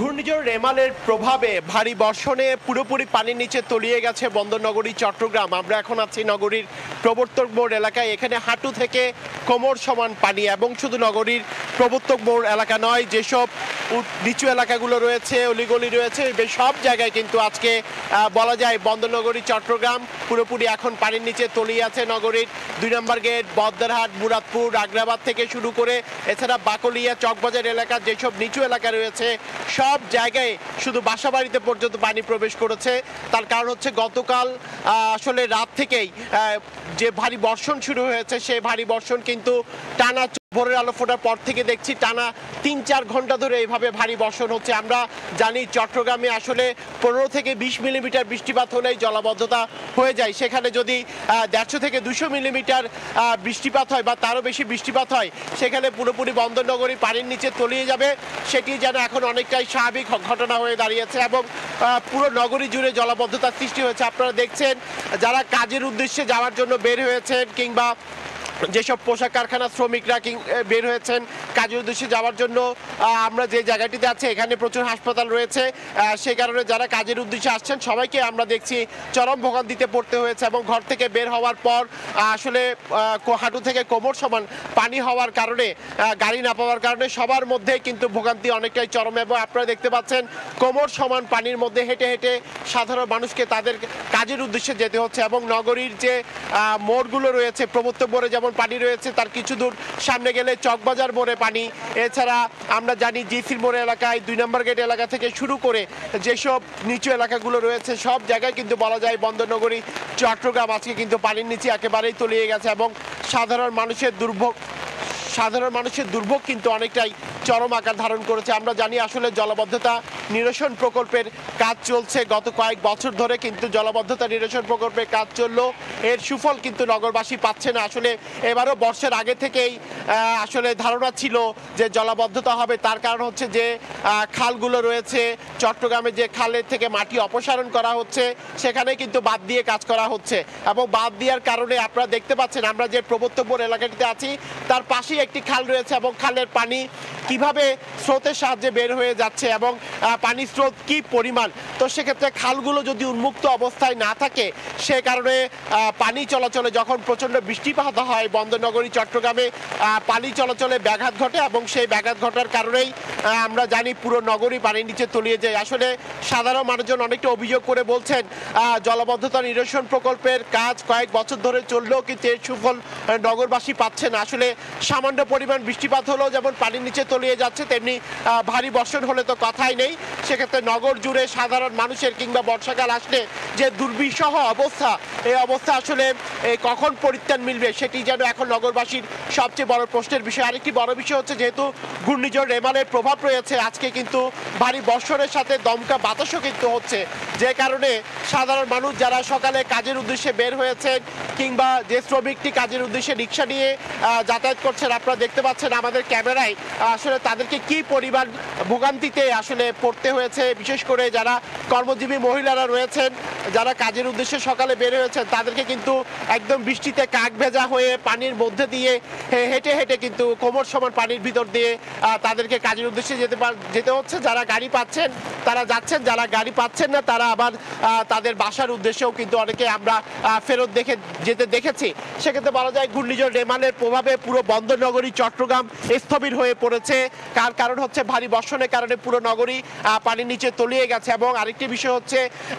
ঘূর্ণিঝড় রেমালের প্রভাবে ভারী বর্ষণে পুরোপুরি পানির নিচে তলিয়ে গেছে বন্দরনগরী চট্টগ্রাম। আমরা এখন আছি নগরীর প্রবর্তক মোড় এলাকায়। এখানে হাঁটু থেকে কোমর সমান পানি, এবং শুধু নগরীর প্রবর্তক মোড় এলাকা নয়, যেসব নিচু এলাকাগুলো রয়েছে, অলিগলি রয়েছে, সব জায়গায় কিন্তু আজকে বলা যায় বন্দরনগরী চট্টগ্রাম পুরোপুরি এখন পানির নিচে তলিয়ে আছে। নগরীর 2 নম্বর গেট, বদ্দারহাট, মুরাদপুর, আগ্রাবাদ থেকে শুরু করে এছাড়া বাকলিয়া, চকবাজার এলাকার যেসব নিচু এলাকা রয়েছে সব জায়গায় শুধু বাসাবাড়িতে পর্যন্ত পানি প্রবেশ করেছে। তার কারণ হচ্ছে গতকাল আসলে রাত থেকেই যে ভারী বর্ষণ শুরু হয়েছে, সেই ভারী বর্ষণ কিন্তু টানা ভোরের আলো ফোটার পর থেকে দেখছি টানা 3-4 ঘন্টা ধরে এইভাবে ভারী বর্ষণ হচ্ছে। আমরা জানি চট্টগ্রামে আসলে 15 থেকে 20 মিলিমিটার বৃষ্টিপাত হলেই জলাবদ্ধতা হয়ে যায়। সেখানে যদি 150 থেকে 200 মিলিমিটার বৃষ্টিপাত হয় বা তারও বেশি বৃষ্টিপাত হয়, সেখানে পুরোপুরি বন্দরনগরী পানির নিচে তলিয়ে যাবে। সেটি যেন এখন অনেকটাই স্বাভাবিক ঘটনা হয়ে দাঁড়িয়েছে এবং পুরো নগরী জুড়ে জলাবদ্ধতার সৃষ্টি হয়েছে। আপনারা দেখছেন যারা কাজের উদ্দেশ্যে যাওয়ার জন্য বের হয়েছেন, কিংবা যেসব পোশাক কারখানার শ্রমিকরা বের হয়েছেন কাজের উদ্দেশ্যে যাওয়ার জন্য। আমরা যে জায়গাটিতে আছে এখানে প্রচুর হাসপাতাল রয়েছে, সেই কারণে যারা কাজের উদ্দেশ্যে আসছেন সবাইকে আমরা দেখছি চরম ভোগান্তিতে পড়তে হয়েছে। এবং ঘর থেকে বের হওয়ার পর আসলে হাঁটু থেকে কোমর সমান পানি হওয়ার কারণে, গাড়ি না পাওয়ার কারণে সবার মধ্যে কিন্তু ভোগান্তি অনেকটাই চরম। এবং আপনারা দেখতে পাচ্ছেন কোমর সমান পানির মধ্যে হেঁটে হেঁটে সাধারণ মানুষকে তাদের কাজের উদ্দেশ্যে যেতে হচ্ছে। এবং নগরীর যে মোড়গুলো রয়েছে, প্রবর্তক মোড়ে যেমন পানি রয়েছে, তার কিছু দূর সামনে গেলে চকবাজার মোড়ে পানি। এছাড়া আমরা জানি জিসির মোড় এলাকায়, 2 নম্বর গেট এলাকা থেকে শুরু করে যেসব নিচু এলাকাগুলো রয়েছে সব জায়গায় কিন্তু বলা যায় বন্দরনগরী চট্টগ্রাম আজকে কিন্তু পানির নিচে একেবারেই তলিয়ে গেছে। এবং সাধারণ মানুষের দুর্ভোগ কিন্তু অনেকটাই চরম আকার ধারণ করেছে। আমরা জানি আসলে জলাবদ্ধতা নিরসন প্রকল্পের কাজ চলছে গত কয়েক বছর ধরে, কিন্তু জলাবদ্ধতা নিরসন প্রকল্পের কাজ চললেও এর সুফল কিন্তু নগরবাসী পাচ্ছে না। আসলে এবারও বর্ষার আগে থেকেই আসলে ধারণা ছিল যে জলাবদ্ধতা হবে। তার কারণ হচ্ছে যে খালগুলো রয়েছে চট্টগ্রামে, যে খালের থেকে মাটি অপসারণ করা হচ্ছে সেখানে কিন্তু বাঁধ দিয়ে কাজ করা হচ্ছে। এবং বাঁধ দেওয়ার কারণে আপনারা দেখতে পাচ্ছেন আমরা যে প্রবর্তক মোড় এলাকাটিতে আছি তার পাশেই একটি খাল রয়েছে, এবং খালের পানি কিভাবে স্রোতের সাহায্যে বের হয়ে যাচ্ছে এবং পানির স্রোত কি পরিমাণ। তো সেক্ষেত্রে খালগুলো যদি উন্মুক্ত অবস্থায় না থাকে, সে কারণে পানি চলাচলে যখন প্রচণ্ড বৃষ্টিপাত হয় বন্দরনগরী চট্টগ্রামে পানি চলাচলে ব্যাঘাত ঘটে, এবং সেই ব্যাঘাত ঘটার কারণেই আমরা জানি পুরো নগরী পানির নিচে তলিয়ে যায়। আসলে সাধারণ মানুষজন অনেকটা অভিযোগ করে বলছেন জলাবদ্ধতা নিরসন প্রকল্পের কাজ কয়েক বছর ধরে চললেও কিন্তু এর সুফল নগরবাসী পাচ্ছে না। আসলে সামান্য পরিমাণ বৃষ্টিপাত হলেও যেমন পানির নিচে তলিয়ে তলিয়ে যাচ্ছে, তেমনি ভারী বর্ষণ হলে তো কথাই নেই। সেক্ষেত্রে নগর জুড়ে সাধারণ মানুষের কিংবা বর্ষাকাল আসলে যে দুর্বিষহ অবস্থা, এই অবস্থা আসলে কখন পরিত্রাণ মিলবে সেটি যেন এখন নগরবাসীর সবচেয়ে বড় প্রশ্নের বিষয়। আরেকটি বড় বিষয় হচ্ছে, যেহেতু ঘূর্ণিঝড় রেমালের প্রভাব রয়েছে, আজকে কিন্তু ভারী বর্ষণের সাথে দমকা বাতাসও কিন্তু হচ্ছে, যে কারণে সাধারণ মানুষ যারা সকালে কাজের উদ্দেশ্যে বের হয়েছেন কিংবা যে শ্রমিকটি কাজের উদ্দেশ্যে রিক্সা নিয়ে যাতায়াত করছেন, আপনারা দেখতে পাচ্ছেন আমাদের ক্যামেরায়, আসলে তাদেরকে কি পরিমাণ ভোগান্তিতে আসলে পড়তে হয়েছে। বিশেষ করে যারা কর্মজীবী মহিলারা রয়েছেন, যারা কাজের উদ্দেশ্যে সকালে বের হয়েছেন, তাদেরকে কিন্তু একদম বৃষ্টিতে কাক ভেজা হয়ে পানির মধ্যে দিয়ে হেঁটে হেঁটে কিন্তু কোমর সমান পানির ভিতর দিয়ে তাদেরকে কাজের উদ্দেশ্যে যেতে হচ্ছে। যারা গাড়ি পাচ্ছেন তারা যাচ্ছেন, যারা গাড়ি পাচ্ছেন না তারা আবার তাদের বাসার উদ্দেশ্যেও কিন্তু অনেকে আমরা ফেরত যেতে দেখেছি। সেক্ষেত্রে বলা যায় ঘূর্ণিঝড় রেমালের প্রভাবে পুরো বন্দরনগরী চট্টগ্রাম স্থবির হয়ে পড়েছে। কারণ হচ্ছে ভারী বর্ষণের কারণে পুরো নগরী পানির নিচে তলিয়ে গেছে। এবং আরেকটি বিষয় হচ্ছে,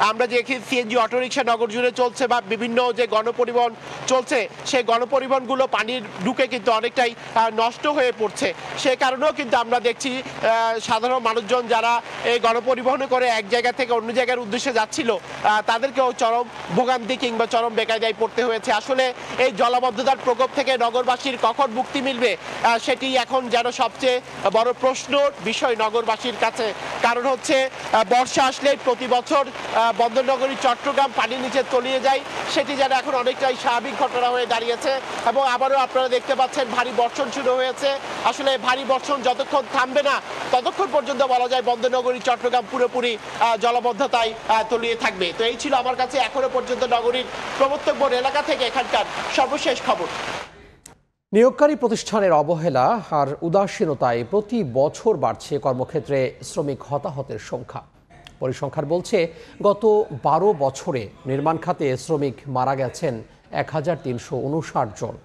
আমরা যে সিএনজি অটোরিকশা নগর জুড়ে চলছে বা বিভিন্ন যে গণপরিবহন চলছে, সেই গণপরিবহনগুলো পানির ঢুকে কিন্তু অনেকটাই নষ্ট হয়ে পড়ছে। সে কারণেও কিন্তু আমরা দেখছি সাধারণ মানুষজন যারা এই গণপরিবহনে করে এক জায়গা থেকে অন্য জায়গার উদ্দেশ্যে যাচ্ছিল, তাদেরকেও চরম ভোগান্তি কিংবা চরম বেকায়দায় পড়তে হয়েছে। আসলে এই জলাবদ্ধতার প্রকোপ থেকে নগরবাসীর কখন মুক্তি মিলবে সেটি এখন যেন সবচেয়ে বড় প্রশ্ন বিষয় নগরবাসীর কাছে। কারণ হচ্ছে বর্ষা আসলেই প্রতি বছর বন্দরনগরী চট্টগ্রাম পানির নিচে তলিয়ে যায়, সেটি যেন এখন অনেকটাই স্বাভাবিক ঘটনা হয়ে দাঁড়িয়েছে। এবং আবারও আপনারা দেখতে পাচ্ছেন ভারী বর্ষণ শুরু হয়েছে। আসলে ভারী বর্ষণ যতক্ষণ থামবে না ততক্ষণ পর্যন্ত বলা যায় বন্দরনগরী চট্টগ্রাম পুরোপুরি জলাবদ্ধতায় তলিয়ে থাকবে। তো এই ছিল আমার কাছে এখনো পর্যন্ত নগরীর প্রবর্তক বোর্ড এলাকা থেকে এখানকার সর্বশেষ খবর। নিয়োগকারী প্রতিষ্ঠানের অবহেলা আর উদাসীনতায় প্রতি বছর বাড়ছে কর্মক্ষেত্রে শ্রমিক হতাহতের সংখ্যা। পরিসংখ্যান বলছে, গত 12 বছরে নির্মাণ খাতে শ্রমিক মারা গেছেন 1359 জন।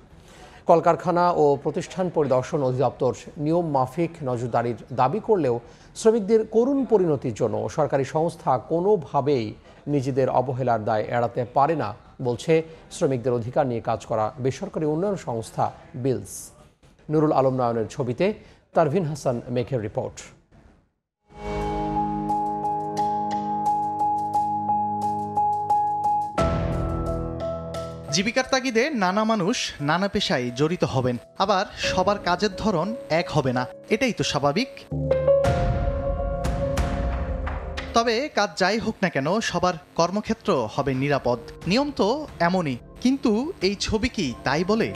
কলকারখানা ও প্রতিষ্ঠান পরিদর্শন অধিদপ্তর নিয়ম মাফিক নজরদারির দাবি করলেও শ্রমিকদের করুণ পরিণতির জন্য সরকারি সংস্থা কোনোভাবেই নিজেদের অবহেলার দায় এড়াতে পারে না, বলছে শ্রমিকদের অধিকার নিয়ে কাজ করা বেসরকারি উন্নয়ন সংস্থা বিলস। নুরুল আলম নয়নের ছবিতে তারভিন হাসান মেঘের রিপোর্ট। জীবিকার তাগিদে নানা মানুষ নানা পেশায় জড়িত হবেন, আবার সবার কাজের ধরন এক হবে না, এটাই তো স্বাভাবিক। তবে কাজ যাই হোক না কেন সবার কর্মক্ষেত্র হবে নিরাপদ, নিয়ম তো এমনই। কিন্তু এই ছবি কি তাই বলে?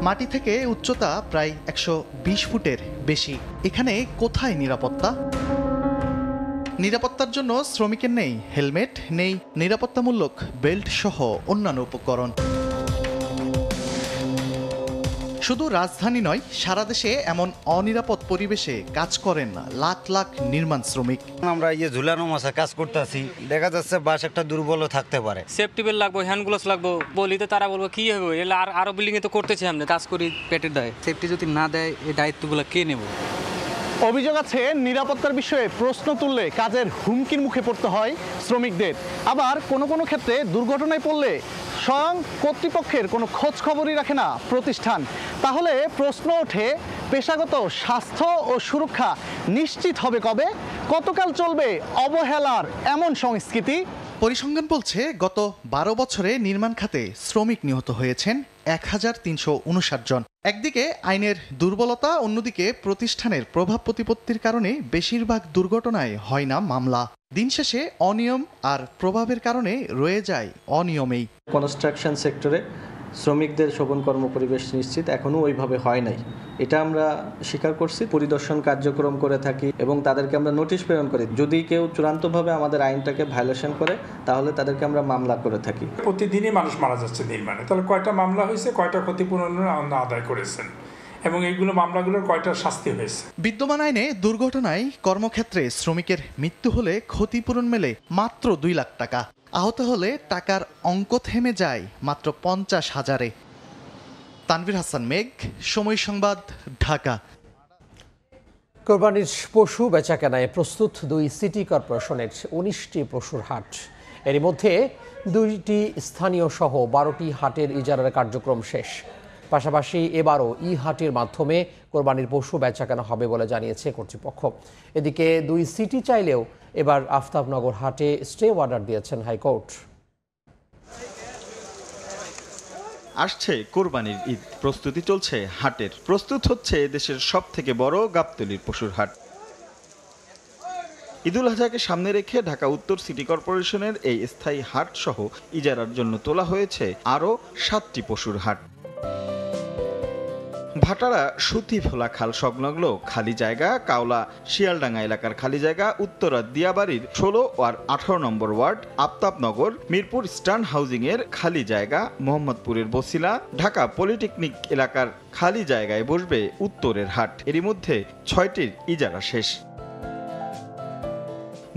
মাটি থেকে উচ্চতা প্রায় 120 ফুটের বেশি, এখানে কোথায় নিরাপত্তা? নিরাপত্তার জন্য শ্রমিকের নেই হেলমেট, নেই নিরাপত্তামূলক বেল্ট সহ অন্যান্য উপকরণ। শুধু রাজধানী নয়, সারা দেশে এমন অনিরাপদ পরিবেশে কাজ করেন লাখ লাখ নির্মাণ শ্রমিক। আমরা এই যে ঝুলানো মাছা কাজ করতেছি, দেখা যাচ্ছে বাস একটা দুর্বলও থাকতে পারে। সেফটি বেল্ট লাগবে, হ্যান্ড গ্লোভস লাগবে, বলিতে তারা বলবো কি হবে, এলে আরো বিল্ডিং এ তো করতেছি, আমরা কাজ করি পেটের দায়। সেফটি যদি না দেয় এই দায়িত্বগুলো কে নেব? অভিযোগ আছে নিরাপত্তার বিষয়ে প্রশ্ন তুললে কাজের হুমকির মুখে পড়তে হয় শ্রমিকদের। আবার কোনো কোনো ক্ষেত্রে দুর্ঘটনায় পড়লে স্বয়ং কর্তৃপক্ষের কোনো খোঁজ খবরই রাখে না প্রতিষ্ঠান। তাহলে প্রশ্ন ওঠে, পেশাগত স্বাস্থ্য ও সুরক্ষা নিশ্চিত হবে কবে? কতকাল চলবে অবহেলার এমন সংস্কৃতি? পরিসংখ্যান বলছে, গত 12 বছরে নির্মাণ খাতে শ্রমিক নিহত হয়েছেন 1359 জন। একদিকে আইনের দুর্বলতা, অন্যদিকে প্রতিষ্ঠানের প্রভাব প্রতিপত্তির কারণে বেশিরভাগ দুর্ঘটনায় হয় না মামলা। দিন শেষে অনিয়ম আর প্রভাবের কারণে রয়ে যায় অনিয়মেই। কনস্ট্রাকশন সেক্টরে শ্রমিকদের শোভন কর্মপরিবেশ নিশ্চিত এখনও ওইভাবে হয় নাই, এটা আমরা স্বীকার করছি। পরিদর্শন কার্যক্রম করে থাকি এবং তাদেরকে আমরা নোটিশ প্রেরণ করি। যদি কেউ চূড়ান্তভাবে আমাদের আইনটাকে ভায়োলেশন করে তাহলে তাদেরকে আমরা মামলা করে থাকি। প্রতিদিনই মানুষ মারা যাচ্ছে নির্মাণে, তাহলে কয়টা মামলা হয়েছে, কয়টা ক্ষতিপূরণ আদায় করেছেন এবং এইগুলো মামলাগুলোর কয়টা শাস্তি হয়েছে? বিদ্যমান আইনে দুর্ঘটনায় কর্মক্ষেত্রে শ্রমিকের মৃত্যু হলে ক্ষতিপূরণ মেলে মাত্র 2 লাখ টাকা, আহত হলে টাকার অঙ্ক থেমে যায় মাত্র 50,000-এ। তানভীর হাসান মেঘ, সময় সংবাদ, ঢাকা। কোরবানির পশু বেচাকেনায় প্রস্তুত 2 সিটি কর্পোরেশনের 19টি পশুর হাট। এরই মধ্যে 2টি স্থানীয় সহ 12টি হাটের ইজারার কার্যক্রম শেষ। পাশাপাশি এবারও হাটের মাধ্যমে কোরবানির পশু বেচাকেনা হবে বলে জানিয়েছে কর্তৃপক্ষ। এদিকে 2 সিটি চাইলেও এবার আফতাবনগর হাটে স্টে অর্ডার দিয়েছেন হাইকোর্ট। আসছে কোরবানির ঈদ, প্রস্তুতি চলছে হাটের। প্রস্তুত হচ্ছে দেশের সবথেকে বড় গাবতলীর পশুর হাট। ঈদুল আজহাকে সামনে রেখে ঢাকা উত্তর সিটি কর্পোরেশনের এই স্থায়ী হাট সহ ইজারার জন্য তোলা হয়েছে আরও 7টি পশুর হাট। ভাটারা সুতিভোলা খাল সংলগ্ন খালি জায়গা, কাওলা শিয়ালডাঙ্গা এলাকার খালি জায়গা, উত্তরা দিয়াবাড়ির 16 আর 18 নম্বর ওয়ার্ড, আফতাবনগর, মিরপুর স্টান হাউজিং এর খালি জায়গা, মোহাম্মদপুরের বসিলা, ঢাকা পলিটেকনিক এলাকার খালি জায়গায় বসবে উত্তরের হাট। এরই মধ্যে 6টির ইজারা শেষ।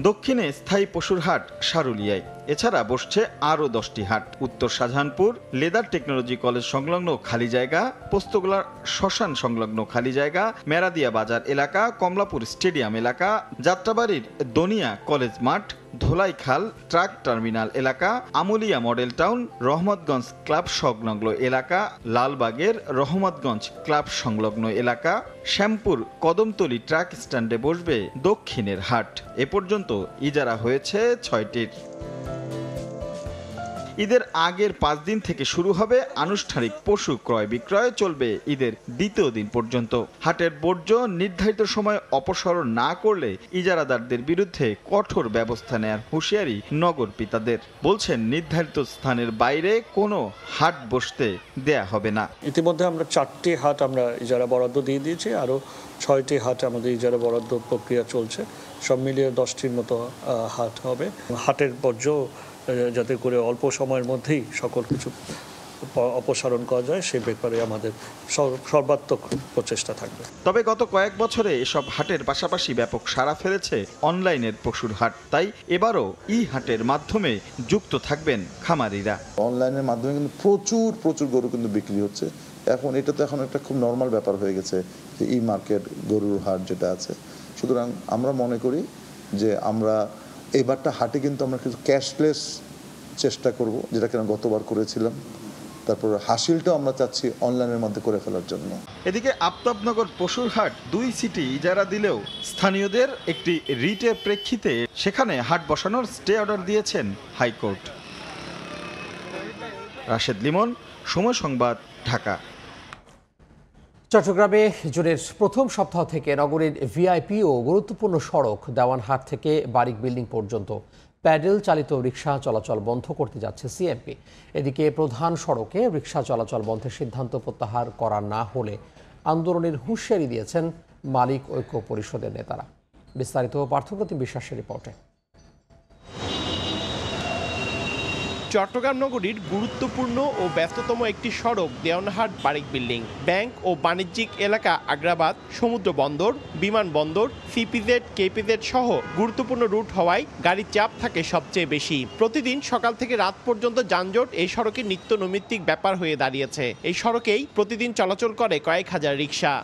দক্ষিণে স্থায়ী পশুর হাট সারুলিয়ায়। এছাড়া বসছে আরও 10টি হাট। উত্তর শাহজাহানপুর লেদার টেকনোলজি কলেজ সংলগ্ন খালি জায়গা, পোস্তগোলার শ্মশান সংলগ্ন খালি জায়গা, মেরাদিয়া বাজার এলাকা, কমলাপুর স্টেডিয়াম এলাকা, যাত্রাবাড়ির দনিয়া কলেজ মাঠ, ধোলাইখাল ট্রাক টার্মিনাল এলাকা, Amulia model town, Rahmatganj club সংলগ্ন এলাকা, লালবাগের রহমতগঞ্জ ক্লাব সংলগ্ন এলাকা, শ্যামপুর কদমতলী ট্রাক স্ট্যান্ডে বসবে দক্ষিণের হাট। এ পর্যন্ত ইজারা হয়েছে 6টির। ঈদের আগের 5 দিন থেকে শুরু হবে আনুষ্ঠানিক পশু ক্রয় বিক্রয়, চলবে ঈদের দ্বিতীয় দিন পর্যন্ত। হাটের বর্জ্য নির্ধারিত সময় অপসারণ না করলে ইজারাদারদের বিরুদ্ধে কঠোর ব্যবস্থা নেওয়ার হুঁশিয়ারি নগর পিতাদের। বলছেন নির্ধারিত স্থানের বাইরে কোনো হাট বসতে দেয়া হবে না। ইতিমধ্যে আমরা 4টি হাট আমরা ইজারা বরাদ্দ দিয়ে দিয়েছি, আরও 6টি হাট আমাদের ইজারা বরাদ্দ প্রক্রিয়া চলছে। সব মিলিয়ে 10টির মতো হাট হবে। হাটের বর্জ্য যাতে করে অল্প সময়ের মধ্যেই সকল কিছু অপসারণ করা যায় সে ব্যাপারে আমাদের সর্বাত্মক প্রচেষ্টা থাকবে। তবে গত কয়েক বছরে এসব হাটের পাশাপাশি ব্যাপক সাড়া ফেলেছে অনলাইনের পশুর হাট। তাই এবারও হাটের মাধ্যমে যুক্ত থাকবেন খামারিরা। অনলাইনের মাধ্যমে কিন্তু প্রচুর গরু কিন্তু বিক্রি হচ্ছে। এটা তো এখন একটা খুব নর্মাল ব্যাপার হয়ে গেছে যে মার্কেট গরুর হাট যেটা আছে। সুতরাং আমরা মনে করি যে আমরা এবারটা হাটে কিন্তু আমরা কিছু ক্যাশলেস চেষ্টা করব, যেটা কিনা গতবার করেছিলাম। তারপর হাসিলটাও আমরা চাচ্ছি অনলাইনের মধ্যে করে ফেলার জন্য। এদিকে আফতাবনগর পশুর হাট 2 সিটি ইজারা দিলেও স্থানীয়দের একটি রিটের প্রেক্ষিতে সেখানে হাট বসানোর স্টে অর্ডার দিয়েছেন হাইকোর্ট। রাশেদ লিমন, সময় সংবাদ, ঢাকা। চট্টগ্রামে জুনের প্রথম সপ্তাহ থেকে নগরীর ভিআইপি ও গুরুত্বপূর্ণ সড়ক দেওয়ানহাট থেকে বারিক বিল্ডিং পর্যন্ত প্যাডেল চালিত রিকশা চলাচল বন্ধ করতে যাচ্ছে সিএমপি। এদিকে প্রধান সড়কে রিকশা চলাচল বন্ধের সিদ্ধান্ত প্রত্যাহার করা না হলে আন্দোলনের হুঁশিয়ারি দিয়েছেন মালিক ঐক্য পরিষদের নেতারা। বিস্তারিত পার্থপ্রতিম বিশ্বাসের রিপোর্টে। চট্টগ্রাম নগরীর গুরুত্বপূর্ণ ও ব্যস্ততম একটি সড়ক দেওয়ানহাট বারিক বিল্ডিং। ব্যাংক ও বাণিজ্যিক এলাকা আগ্রাবাদ, সমুদ্র বন্দর, বিমানবন্দর, সিপিজেড, কেপিজেড সহ গুরুত্বপূর্ণ রুট হওয়ায় গাড়ির চাপ থাকে সবচেয়ে বেশি। প্রতিদিন সকাল থেকে রাত পর্যন্ত যানজট এই সড়কের নিত্য নৈমিত্তিক ব্যাপার হয়ে দাঁড়িয়েছে। এই সড়কেই প্রতিদিন চলাচল করে কয়েক হাজার রিকশা।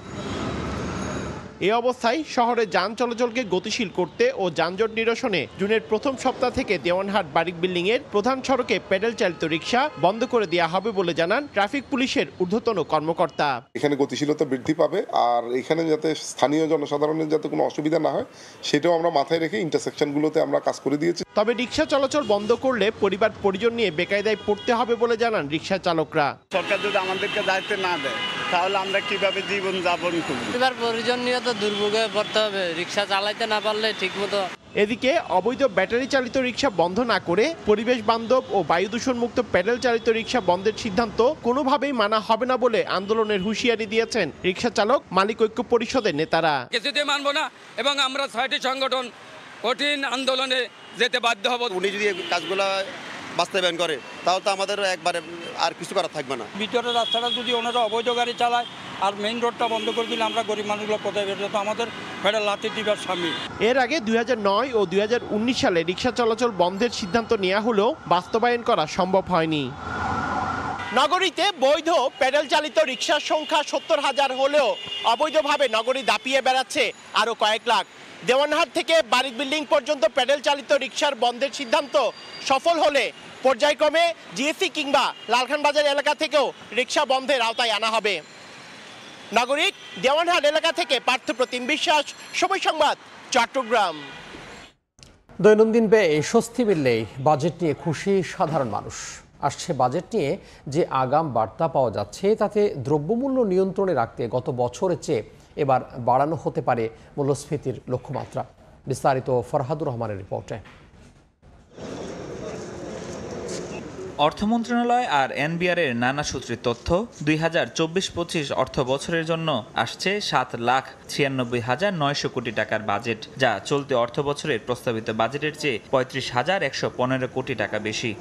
এই অবস্থায় শহরে যান চলাচলকে গতিশীল করতে ও যানজট নিরসনে জুনের প্রথম সপ্তাহ থেকে দেওয়ানহাট বারিক বিল্ডিং এর প্রধান সড়কে প্যাডেল চালিত রিকশা বন্ধ করে দেওয়া হবে বলে জানান ট্রাফিক পুলিশের ঊর্ধ্বতন কর্মকর্তা। এখানে গতিশীলতা বৃদ্ধি পাবে, আর এখানে যাতে স্থানীয় জনসাধারণের যাতে কোনো অসুবিধা না হয় সেটাও আমরা মাথায় রেখে ইন্টারসেকশনগুলোতে আমরা কাজ করে দিয়েছি। তবে রিকশা চলাচল বন্ধ করলে পরিবার পরিজন নিয়ে বেকায়দায় পড়তে হবে বলে জানান রিকশা চালকরা। সরকার যদি আমাদেরকে দায়িত্ব না দেয় তাহলে আমরা কিভাবে জীবন যাপন করব? পরিবার পরিজন নিয়ে তো দুর্ভোগে পড়তে হবে, রিকশা চালাইতে না পারলে ঠিকমতো। এদিকে অবৈধ ব্যাটারি চালিত রিকশা বন্ধ না করে পরিবেশ বান্ধব ও বায়ু দূষণ মুক্ত প্যাডেল চালিত রিকশা বন্ধের সিদ্ধান্ত কোনোভাবেই মানা হবে না বলে আন্দোলনের হুঁশিয়ারি দিয়েছেন রিকশা চালক মালিক ঐক্য পরিষদের নেতারা। কিছুতে মানব না এবং আমরা 6টি সংগঠন কঠিন আন্দোলনে যেতে বাধ্য হব। উনি যদি কাজগুলো বাস্তবায়ন করে তাহলে তো আমাদের একবারে আর কিছু করা থাকবে না। ভিতরের রাস্তাটা যদি ওনারা অবৈধ গাড়ি চালায় আর মেইন রোডটা বন্ধ করে দিলে আমরা গরিব মানুষগুলো কোথায় বেরোবো? তো আমাদের ফেডার লাঠি দিবার স্বামী। এর আগে 2009 ও 2019 সালে রিকশা চলাচল বন্ধের সিদ্ধান্ত নেওয়া হলেও বাস্তবায়ন করা সম্ভব হয়নি। নগরীতে বৈধ প্যাডেল চালিত রিকশার সংখ্যা 70,000 হলেও অবৈধভাবে নগরী দাপিয়ে বেড়াচ্ছে আরও কয়েক লাখ। দেওয়ানহাট থেকে বারিক বিল্ডিং পর্যন্ত প্যাডেল চালিত রিকশার বন্ধের সিদ্ধান্ত সফল হলে পর্যায়ক্রমে জিএসসি কিংবা লালখান বাজার এলাকা থেকেও রিক্সা বন্ধের আওতায় আনা হবে। নাগরিক দেওয়ানহাট এলাকা থেকে পার্থপ্রতিম বিশ্বাস, সময় সংবাদ, চট্টগ্রাম। দৈনন্দিন ব্যয়ে স্বস্তি মিললেই বাজেট নিয়ে খুশি সাধারণ মানুষ। আসছে বাজেট নিয়ে যে আগাম বার্তা পাওয়া যাচ্ছে তাতে দ্রব্যমূল্য নিয়ন্ত্রণে রাখতে গত বছরের চেয়ে এবার বাড়ানো হতে পারে মূল্যস্ফীতির লক্ষ্যমাত্রা। বিস্তারিত ফরহাদুর রহমানের রিপোর্টে। অর্থ মন্ত্রণালয় আর এনবিআরের নানা সূত্রের তথ্য 2024-25 অর্থ বছরের জন্য আসছে 7,96,900 কোটি টাকার বাজেট, যা চলতি অর্থ বছরের প্রস্তাবিত বাজেটের চেয়ে 35,115 কোটি টাকা বেশি।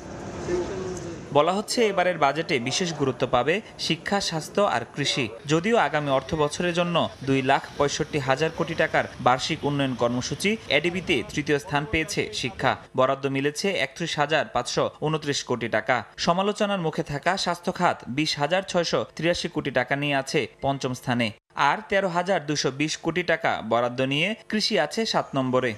বলা হচ্ছে এবারের বাজেটে বিশেষ গুরুত্ব পাবে শিক্ষা, স্বাস্থ্য আর কৃষি। যদিও আগামী অর্থ বছরের জন্য 2,65,000 কোটি টাকার বার্ষিক উন্নয়ন কর্মসূচি এডিবিতে তৃতীয় স্থান পেয়েছে শিক্ষা। বরাদ্দ মিলেছে 31,529 কোটি টাকা। সমালোচনার মুখে থাকা স্বাস্থ্য খাত 20,683 কোটি টাকা নিয়ে আছে পঞ্চম স্থানে, আর 13,220 কোটি টাকা বরাদ্দ নিয়ে কৃষি আছে 7 নম্বরে।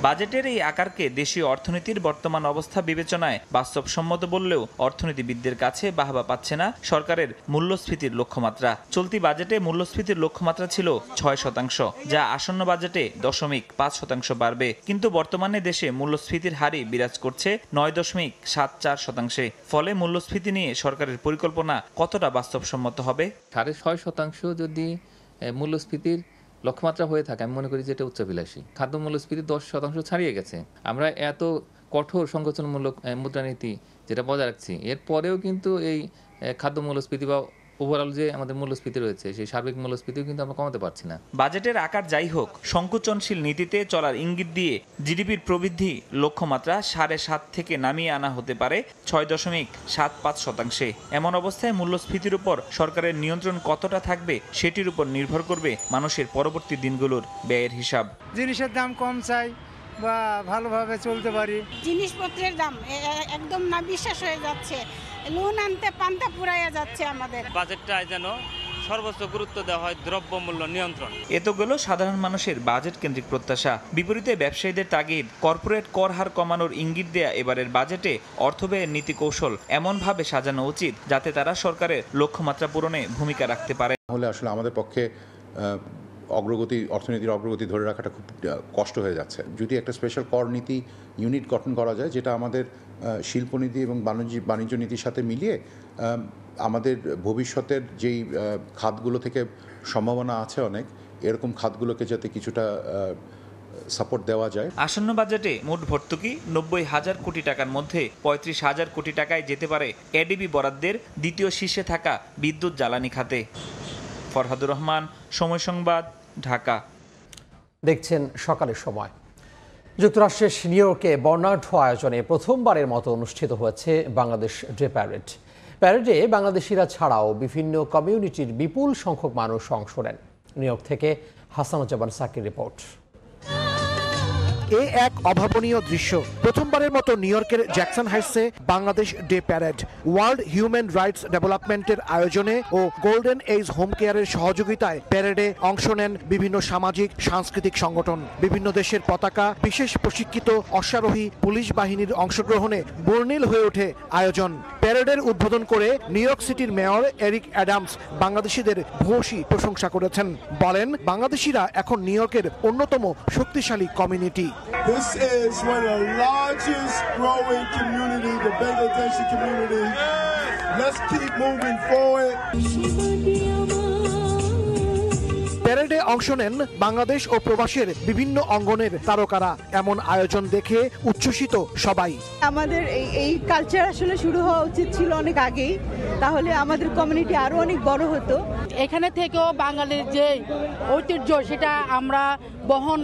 বাজেটের এই আকারকে দেশীয় অর্থনীতির বর্তমান অবস্থা বিবেচনায় বাস্তবসম্মত বললেও অর্থনীতিবিদদের কাছে বাহবা পাচ্ছে না সরকারের মূল্যস্ফীতির লক্ষ্যমাত্রা। চলতি বাজেটে মূল্যস্ফীতির লক্ষ্যমাত্রা ছিল 6%, যা আসন্ন বাজেটে 0.5% বাড়বে। কিন্তু বর্তমানে দেশে মূল্যস্ফীতির হারই বিরাজ করছে 9.74%। ফলে মূল্যস্ফীতি নিয়ে সরকারের পরিকল্পনা কতটা বাস্তবসম্মত হবে? 6.5% যদি মূল্যস্ফীতির লক্ষ্যমাত্রা হয়ে থাকে, আমি মনে করি যে এটা উচ্চাভিলাষী। খাদ্য মূল্যস্ফীতি 10% ছাড়িয়ে গেছে। আমরা এত কঠোর সংকোচনমূলক মুদ্রানীতি যেটা বজায় রাখছি, এরপরেও কিন্তু এই খাদ্য মূল্যস্ফীতি বা ওভারঅল যে আমাদের মূল্যস্ফীতি রয়েছে সেই সার্বিক মূল্যস্ফীতিও কিন্তু আমরা কমাতে পারছি না। বাজেটের আকার যাই হোক, সংকোচনশীল নীতিতে চলার ইঙ্গিত দিয়ে জিডিপির প্রবৃদ্ধি লক্ষ্যমাত্রা 7.5 থেকে নামিয়ে আনা হতে পারে 6.75%। এমন অবস্থায় মূল্যস্ফীতির উপর সরকারের নিয়ন্ত্রণ কতটা থাকবে সেটির উপর নির্ভর করবে মানুষের পরবর্তী দিনগুলোর ব্যয়ের হিসাব। জিনিসের দাম কম চাই বা ভালোভাবে চলতে পারি। জিনিসপত্রের দাম একদম না বিশ্বাস হয়ে যাচ্ছে, লোন আনতে পান্তা পুরাইয়া যাচ্ছে আমাদের। বাজেটটায় যেন সর্বোচ্চ গুরুত্ব দেওয়া হয় দ্রব্যমূল্য নিয়ন্ত্রণ। এত গেল সাধারণ মানুষের বাজেট কেন্দ্রিক প্রত্যাশা। বিপরীতে ব্যবসায়ীদের তাগিদ, কর্পোরেট কর হার কমানোর ইঙ্গিত দেয়া এবারের বাজেটে অর্থব্যয়ের নীতি কৌশল এমনভাবে সাজানো উচিত যাতে তারা সরকারের লক্ষ্যমাত্রা পূরণে ভূমিকা রাখতে পারে। তাহলে আসলে আমাদের পক্ষে অর্থনীতির অগ্রগতি ধরে রাখাটা খুব কষ্ট হয়ে যাচ্ছে। যদি একটা স্পেশাল কর নীতি ইউনিট গঠন করা যায়, যেটা আমাদের শিল্পনীতি এবং বাণিজ্য নীতির সাথে মিলিয়ে আমাদের ভবিষ্যতের যেই খাতগুলো থেকে সম্ভাবনা আছে অনেক, এরকম খাতগুলোকে যাতে কিছুটা সাপোর্ট দেওয়া যায়। আসন্ন বাজেটে মোট ভর্তুকি 90,000 কোটি টাকার মধ্যে 35,000 কোটি টাকায় যেতে পারে এডিবি বরাদ্দের দ্বিতীয় শীর্ষে থাকা বিদ্যুৎ জ্বালানি খাতে। ফরহাদুর রহমান, সময় সংবাদ, ঢাকা। দেখছেন সকালের সময়। যুক্তরাষ্ট্রের নিউ ইয়র্কে বর্ণাঢ্য আয়োজনে প্রথমবারের মতো অনুষ্ঠিত হয়েছে বাংলাদেশ ডে প্যারেড। প্যারেডে বাংলাদেশিরা ছাড়াও বিভিন্ন কমিউনিটির বিপুল সংখ্যক মানুষ অংশ নেন। নিউ ইয়র্ক থেকে হাসানুজ্জামান সাকির রিপোর্ট। এ এক অভাবনীয় দৃশ্য। প্রথমবারের মতো নিউ ইয়র্কের জ্যাকসন হাইটসে Bangladesh day parade world human rights ডেভেলপমেন্টের আয়োজনে ও গোল্ডেন এজ হোম কেয়ারের সহযোগিতায় প্যারেডে অংশ নেন বিভিন্ন সামাজিক সাংস্কৃতিক সংগঠন। বিভিন্ন দেশের পতাকা, বিশেষ প্রশিক্ষিত অশ্বারোহী পুলিশ বাহিনীর অংশগ্রহণে বর্ণিল হয়ে ওঠে আয়োজন। প্যারেডের উদ্বোধন করে নিউ ইয়র্ক সিটির মেয়র এরিক অ্যাডামস বাংলাদেশিদের ভূয়সী প্রশংসা করেছেন। বলেন, বাংলাদেশিরা এখন নিউ ইয়র্কের অন্যতম শক্তিশালী community. This is one of the largest growing community, the Bangladeshi community. Let's keep moving forward. প্যারেডে অংশ নেন বাংলাদেশ ও প্রবাসের বিভিন্ন অঙ্গনের তারকারা। এমন আয়োজন দেখে উচ্ছ্বসিত সবাই। আমাদের এই কালচার আসলে শুরু হওয়া উচিত ছিল অনেক আগেই, তাহলে আমাদের কমিউনিটি আরো অনেক বড় হতো। এখানে থেকেও বাঙালির যে ঐতিহ্য সেটা আমরা বহন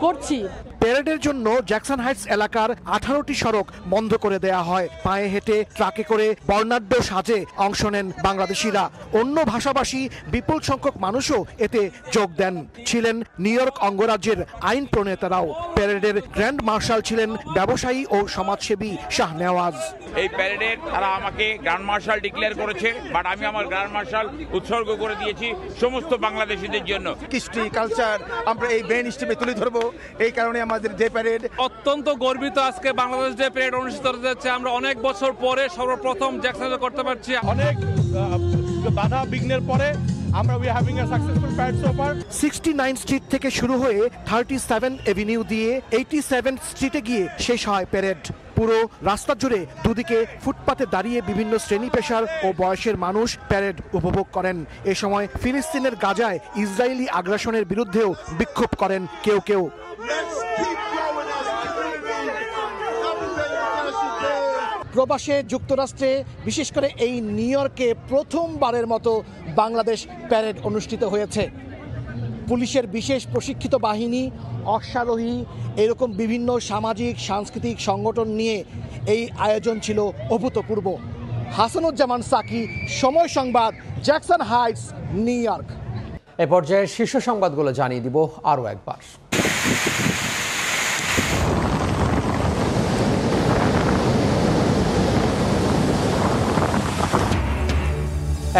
করছি। প্যারেডের জন্য জ্যাকসন হাইটস এলাকার 18টি সড়ক বন্ধ করে দেয়া হয়। পায়ে হেঁটে, ট্রাকে করে বর্ণাঢ্য সাজে অংশ নেন বাংলাদেশিরা। অন্য ভাষাভাষী বিপুল সংখ্যক মানুষও এতে যোগ দেন। ছিলেন নিউ ইয়র্ক অঙ্গরাজ্যের আইন প্রণেতারাও। প্যারেডের গ্র্যান্ড মার্শাল ছিলেন ব্যবসায়ী ও সমাজসেবী শাহ নেওয়াজ। এই প্যারেডে তারা আমাকে গ্র্যান্ড মার্শাল ডিক্লেয়ার করেছে, বাট আমি আমার গ্র্যান্ড মার্শাল উৎসর্গ করে দিয়েছি সমস্ত বাংলাদেশিদের জন্য। কৃষ্টি কালচার আমরা এই ব্রেন হিসেবে তুলে ধরবো, এই কারণে আমাদের ডে প্যারেড। অত্যন্ত গর্বিত আজকে বাংলাদেশ ডে প্যারেড অনুষ্ঠিত হতে যাচ্ছে। আমরা অনেক বছর পরে সর্বপ্রথম জ্যাকসনে করতে পারছি। অনেক বাধা বিঘ্নের পরে আমরা we having a successful parade so far. 69 street থেকে শুরু হয়ে 37 এভিনিউ দিয়ে 87 স্ট্রিটে গিয়ে শেষ হয় প্যারেড। পুরো রাস্তা জুড়ে দুদিকে ফুটপাতে দাঁড়িয়ে বিভিন্ন শ্রেণী পেশার ও বয়সের মানুষ প্যারেড উপভোগ করেন। এ সময় ফিলিস্তিনের গাজায় ইসরায়েলি আগ্রাসনের বিরুদ্ধেও বিক্ষোভ করেন কেউ কেউ। প্রবাসে যুক্তরাষ্ট্রে বিশেষ করে এই নিউ ইয়র্কে প্রথমবারের মতো বাংলাদেশ প্যারেড অনুষ্ঠিত হয়েছে। পুলিশের বিশেষ প্রশিক্ষিত বাহিনী, অশ্বারোহী, এরকম বিভিন্ন সামাজিক সাংস্কৃতিক সংগঠন নিয়ে এই আয়োজন ছিল অভূতপূর্ব। হাসানুজ্জামান সাকি, সময় সংবাদ, জ্যাকসন হাইটস, নিউ ইয়র্ক। এ পর্যায়ে শীর্ষ সংবাদগুলো জানিয়ে দিব আরও একবার।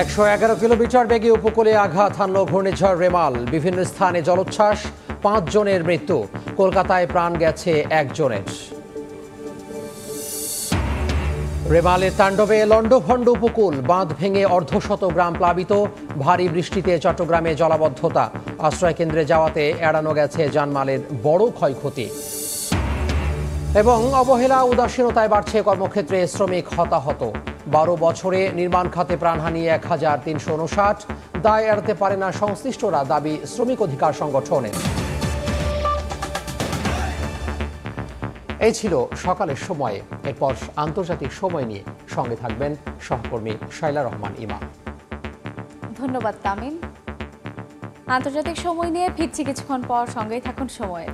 111 কিলোমিটার বেগে উপকূলে আঘাত হানল ঘূর্ণিঝড় রেমাল। বিভিন্ন স্থানে জলোচ্ছ্বাস, 5 জনের মৃত্যু। কলকাতায় প্রাণ গেছে 1 জনের। রেমালের তাণ্ডবে লন্ডভন্ড উপকূল, বাঁধ ভেঙে অর্ধশত গ্রাম প্লাবিত। ভারী বৃষ্টিতে চট্টগ্রামে জলাবদ্ধতা। আশ্রয়কেন্দ্রে যাওয়াতে এড়ানো গেছে জানমালের বড় ক্ষয়ক্ষতি। এবং অবহেলা উদাসীনতায় বাড়ছে কর্মক্ষেত্রে শ্রমিক হতাহত। 12 বছরে নির্মাণ খাতে প্রাণহানি 1359। দায় এড়াতে পারে না সংশ্লিষ্টরা, দাবি শ্রমিক অধিকার সংগঠনের। এই ছিল সকালের সময়ে। এরপর আন্তর্জাতিক সময় নিয়ে সঙ্গে থাকবেন সহকর্মী শাইলা রহমান ইমা। ধন্যবাদ তামিম। আন্তর্জাতিক সময় নিয়ে ফিরছি কিছুক্ষণ পর, সঙ্গেই থাকুন সময়ের।